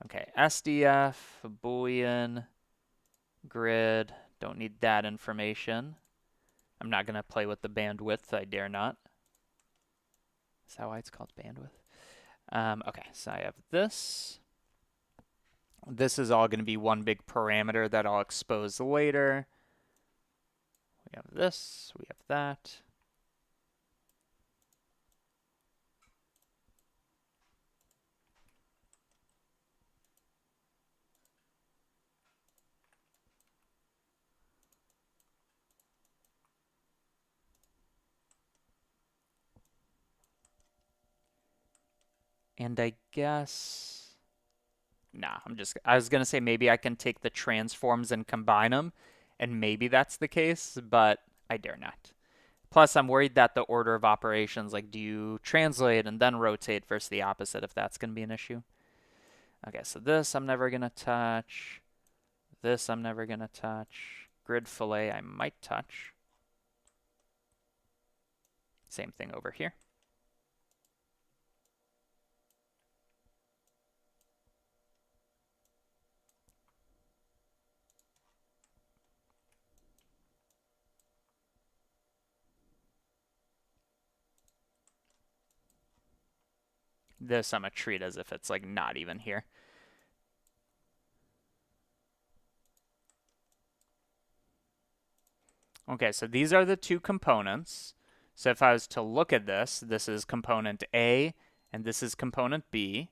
[SPEAKER 1] Okay, SDF, Boolean, grid. Don't need that information. I'm not going to play with the bandwidth. I dare not. Is that why it's called bandwidth? Okay, so I have this. This is all going to be one big parameter that I'll expose later. We have this, we have that. And I guess, nah, I was going to say maybe I can take the transforms and combine them, and maybe that's the case, but I dare not. Plus, I'm worried that the order of operations, like do you translate and then rotate versus the opposite, if that's going to be an issue. Okay, so this I'm never going to touch. This I'm never going to touch. Grid fillet I might touch. Same thing over here. This I'm going to treat as if it's like not even here. Okay, so these are the two components. So if I was to look at this, this is component A and this is component B.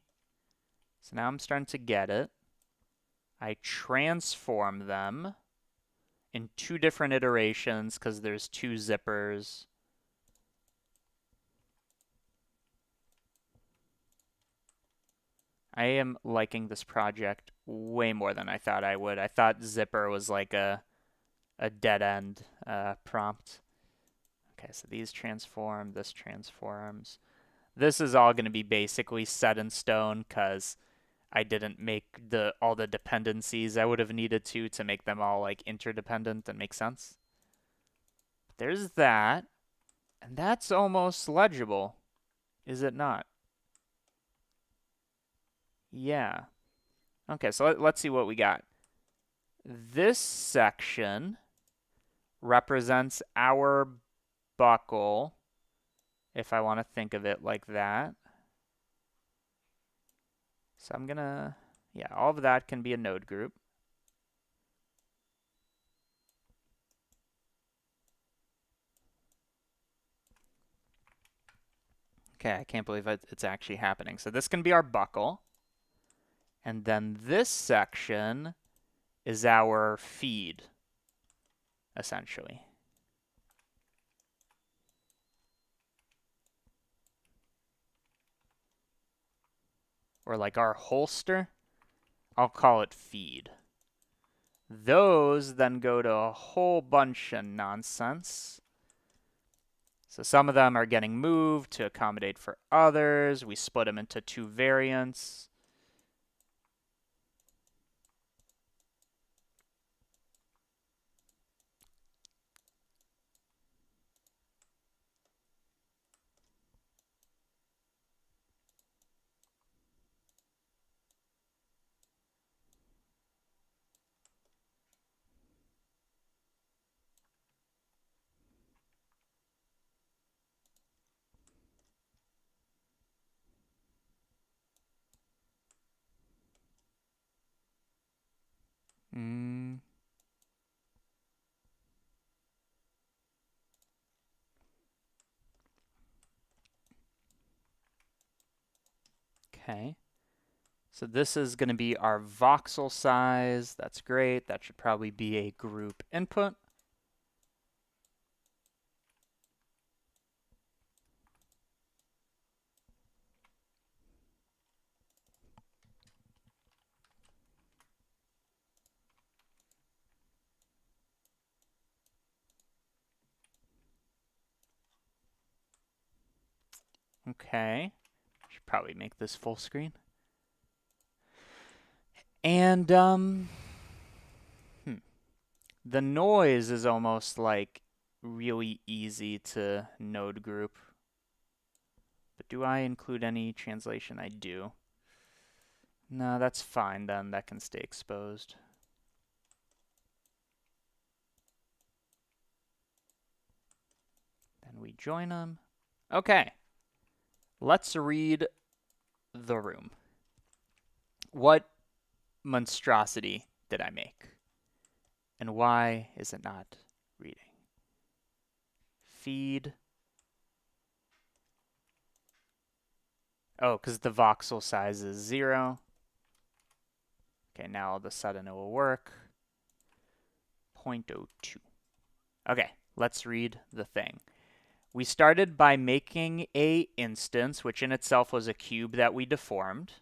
[SPEAKER 1] So now I'm starting to get it. I transform them in two different iterations because there's two zippers. I am liking this project way more than I thought I would. I thought zipper was like a dead end prompt. Okay, so these transform, this transforms. This is all going to be basically set in stone because I didn't make all the dependencies I would have needed to make them all like interdependent and make sense. There's that, and that's almost legible, is it not? Yeah. Okay, so let's see what we got. This section represents our buckle, if I want to think of it like that. So I'm gonna, yeah, all of that can be a node group. Okay, I can't believe it's actually happening. So this can be our buckle. And then this section is our feed, essentially. Or like our holster, I'll call it feed. Those then go to a whole bunch of nonsense. So some of them are getting moved to accommodate for others. We split them into two variants. Mm. Okay. So this is going to be our voxel size. That's great. That should probably be a group input. Okay. Should probably make this full screen. And the noise is almost like really easy to node group. But do I include any translation? I do. No, that's fine then. That can stay exposed. Then we join them. Okay. Let's read the room. What monstrosity did I make? And why is it not reading? Feed. Oh, because the voxel size is 0. Okay, now all of a sudden it will work. 0.02. Okay, let's read the thing. We started by making a instance, which in itself was a cube that we deformed.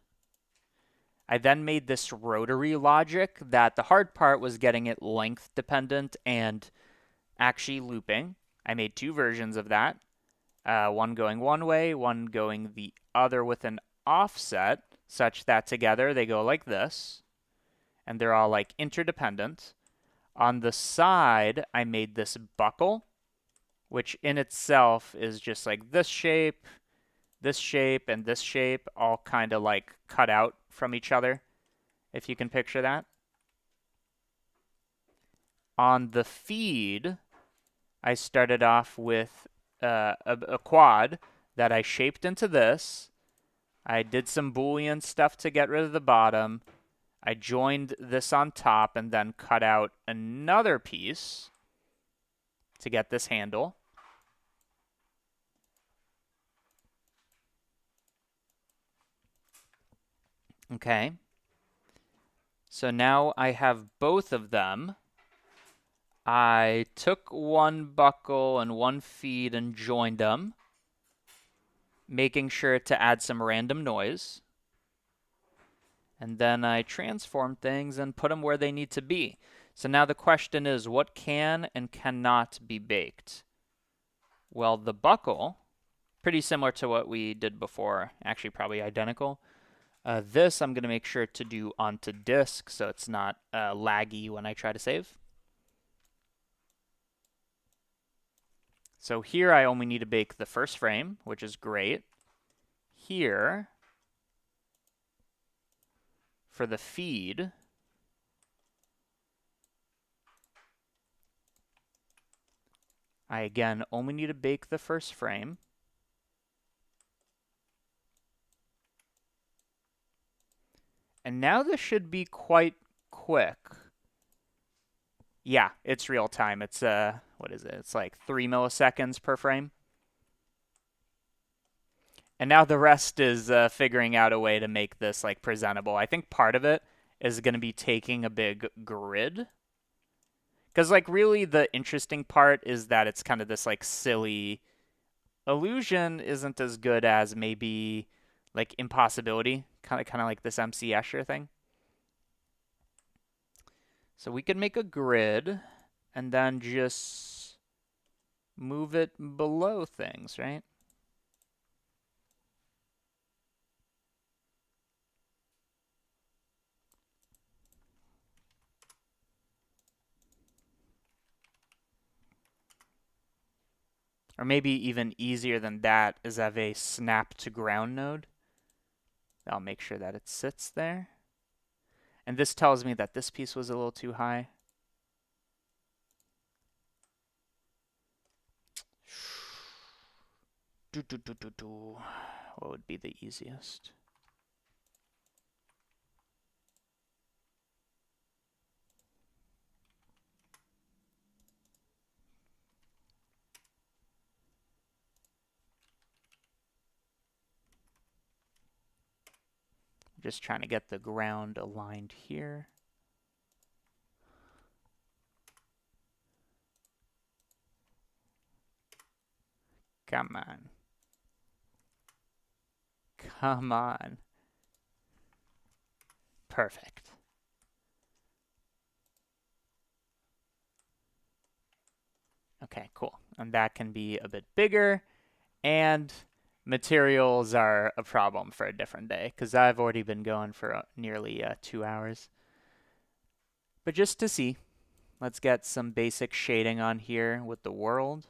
[SPEAKER 1] I then made this rotary logic that the hard part was getting it length dependent and actually looping. I made two versions of that, one going one way, one going the other with an offset, such that together they go like this, and they're all like interdependent. On the side, I made this buckle, which in itself is just like this shape, and this shape, all kind of like cut out from each other, if you can picture that. On the feed, I started off with a quad that I shaped into this. I did some Boolean stuff to get rid of the bottom. I joined this on top and then cut out another piece to get this handle. Okay. So now I have both of them. I took one buckle and one feed and joined them, making sure to add some random noise. And then I transformed things and put them where they need to be. So now the question is, what can and cannot be baked? Well, the buckle, pretty similar to what we did before, actually probably identical. This I'm going to make sure to do onto disk so it's not laggy when I try to save. So here I only need to bake the first frame, which is great. Here, For the feed, I again only need to bake the first frame. And now this should be quite quick. Yeah, it's real time. It's what is it? It's like 3 milliseconds per frame. And now the rest is figuring out a way to make this like presentable. I think part of it is going to be taking a big grid. Because like really the interesting part is that it's kind of this like silly illusion isn't as good as maybe like impossibility, kind of like this MC Escher thing. So we could make a grid and then just move it below things, right? Or maybe even easier than that is have a snap to ground node. I'll make sure that it sits there. And this tells me that this piece was a little too high. What would be the easiest? Just trying to get the ground aligned here. Come on. Come on. Perfect. Okay, cool. And that can be a bit bigger. And materials are a problem for a different day because I've already been going for nearly 2 hours. But just to see, let's get some basic shading on here with the world.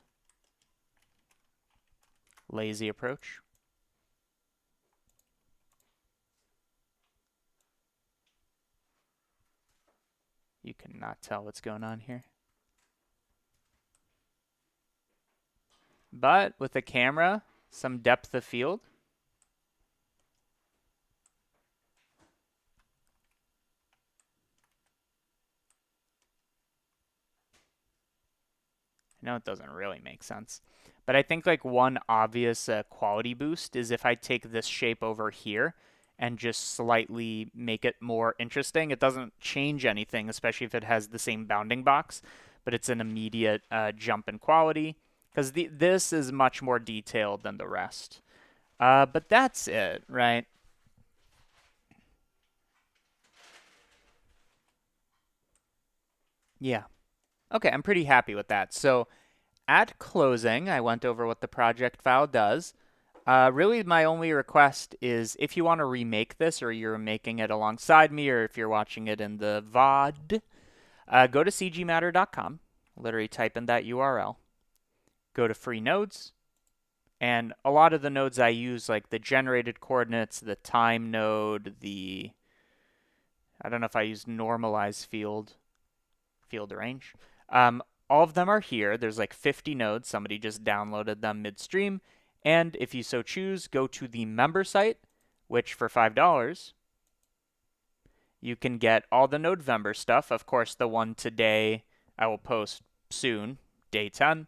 [SPEAKER 1] Lazy approach. You cannot tell what's going on here. But with the camera, some depth of field. I know it doesn't really make sense. But I think like one obvious quality boost is if I take this shape over here and just slightly make it more interesting. It doesn't change anything, especially if it has the same bounding box, but it's an immediate jump in quality because this is much more detailed than the rest. But that's it, right? Yeah. Okay, I'm pretty happy with that. So at closing, I went over what the project file does. Really, my only request is if you want to remake this or you're making it alongside me or if you're watching it in the VOD, go to cgmatter.com, literally type in that URL, go to free nodes, and a lot of the nodes I use, like the generated coordinates, the time node, I don't know if I use normalize field range. All of them are here. There's like 50 nodes. Somebody just downloaded them midstream. And if you so choose, go to the member site, which for $5, you can get all the Nodevember stuff. Of course, the one today I will post soon, day 10.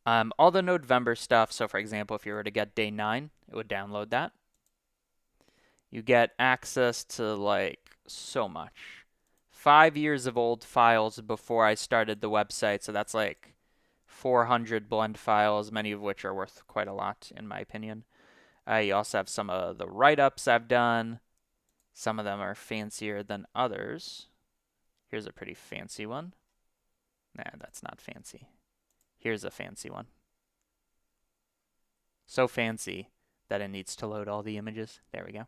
[SPEAKER 1] All the Nodevember stuff. So, for example, if you were to get day 9, it would download that. You get access to like so much. 5 years of old files before I started the website. So that's like 400 blend files, many of which are worth quite a lot, in my opinion. You also have some of the write-ups I've done. Some of them are fancier than others. Here's a pretty fancy one. Nah, that's not fancy. Here's a fancy one. So fancy that it needs to load all the images. There we go.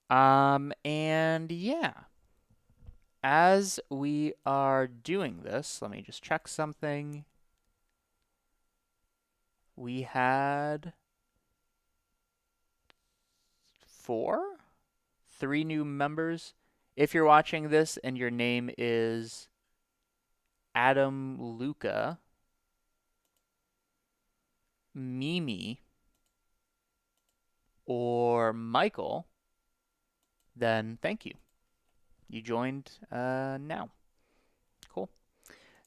[SPEAKER 1] And yeah. As we are doing this, let me just check something. We had 4? 3 new members. If you're watching this and your name is Adam Luca, Mimi, or Michael, then thank you. You joined now. Cool.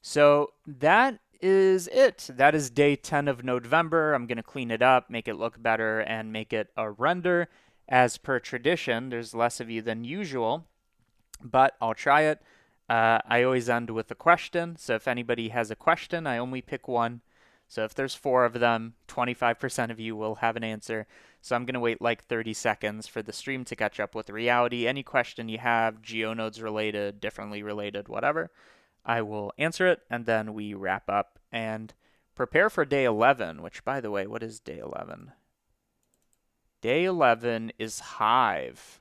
[SPEAKER 1] So that is it. That is day 10 of Nodevember. I'm going to clean it up, make it look better, and make it a render. As per tradition, there's less of you than usual, but I'll try it. I always end with a question. So if anybody has a question, I only pick one. So if there's 4 of them, 25% of you will have an answer. So I'm going to wait like 30 seconds for the stream to catch up with reality. Any question you have, GeoNodes related, differently related, whatever, I will answer it, and then we wrap up and prepare for day 11, which, by the way, what is day 11? Day 11 is Hive.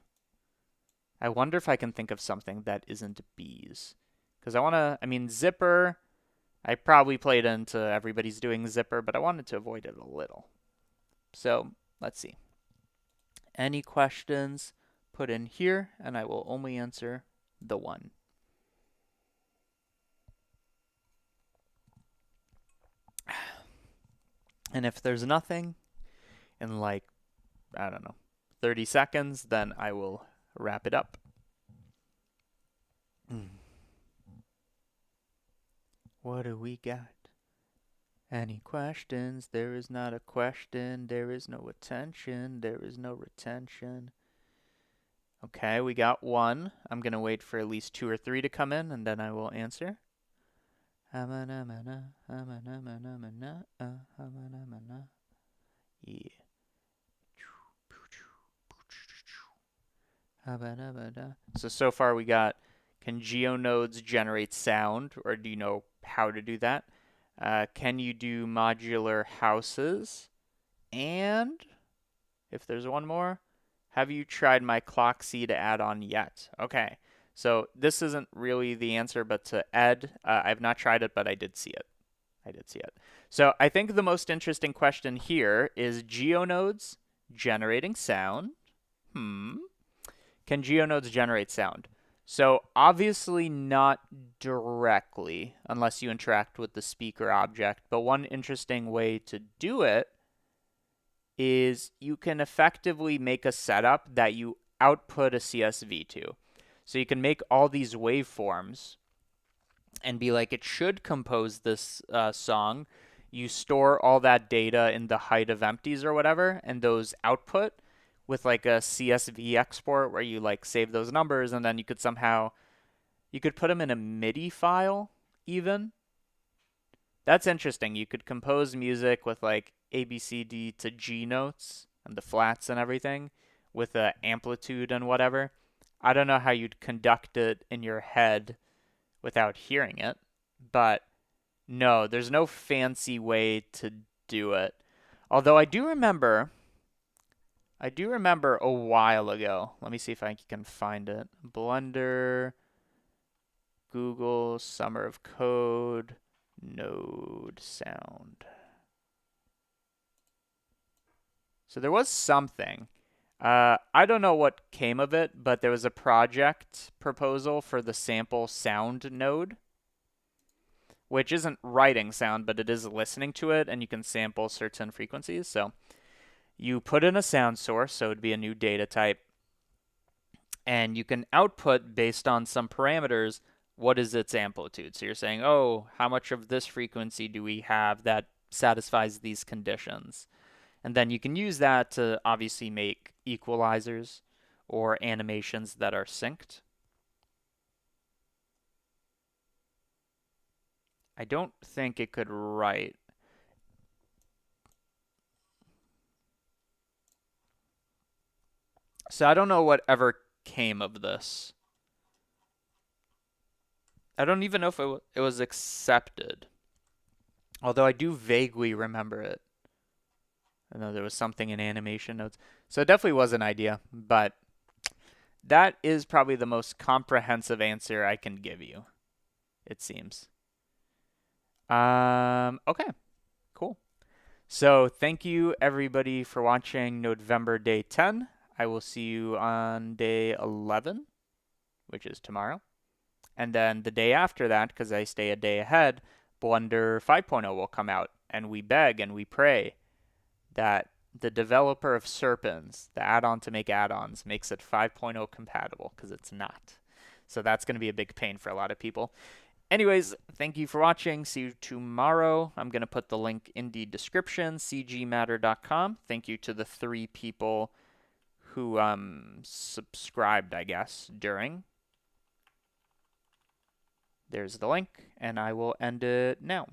[SPEAKER 1] I wonder if I can think of something that isn't bees. Because I mean, Zipper, I probably played into everybody's doing Zipper, but I wanted to avoid it a little. So let's see. Any questions, put in here, and I will only answer the one. And if there's nothing in like, I don't know, 30 seconds, then I will wrap it up. What do we got? Any questions? There is not a question. There is no attention. There is no retention. Okay, we got one. I'm going to wait for at least 2 or 3 to come in, and then I will answer. Yeah. So far we got, can GeoNodes generate sound, or do you know how to do that? Can you do modular houses? And if there's one more, have you tried my clock seed add-on yet? Okay, so this isn't really the answer, but to Ed, I've not tried it, but I did see it. So I think the most interesting question here is GeoNodes generating sound. Can GeoNodes generate sound? So obviously not directly, unless you interact with the speaker object. But one interesting way to do it is you can effectively make a setup that you output a CSV to. So you can make all these waveforms and be like, it should compose this song. You store all that data in the height of empties or whatever, and those output with like a CSV export where you like save those numbers, and then you could put them in a MIDI file even. That's interesting. You could compose music with like A, B, C, D to G notes and the flats and everything with the amplitude and whatever. I don't know how you'd conduct it in your head without hearing it, but no, there's no fancy way to do it. Although I do remember a while ago. Let me see if I can find it. Blender, Google, Summer of Code, Node sound. So there was something. I don't know what came of it, but there was a project proposal for the sample sound node, which isn't writing sound, but it is listening to it, and you can sample certain frequencies. So you put in a sound source, so it would be a new data type, and you can output based on some parameters what is its amplitude. So you're saying, oh, how much of this frequency do we have that satisfies these conditions? And then you can use that to obviously make equalizers or animations that are synced. I don't think it could write. So I don't know what ever came of this. I don't even know if it was accepted. Although I do vaguely remember it. I know there was something in animation notes. So it definitely was an idea, but that is probably the most comprehensive answer I can give you, it seems. Okay, cool. So thank you everybody for watching Nodevember Day 10. I will see you on day 11, which is tomorrow. And then the day after that, because I stay a day ahead, Blender 5.0 will come out, and we beg and we pray that the developer of Serpens, the add-on to make add-ons, makes it 5.0 compatible, because it's not. So that's going to be a big pain for a lot of people. Anyways, thank you for watching. See you tomorrow. I'm going to put the link in the description, cgmatter.com. Thank you to the 3 people who subscribed, I guess, during. There's the link, and I will end it now.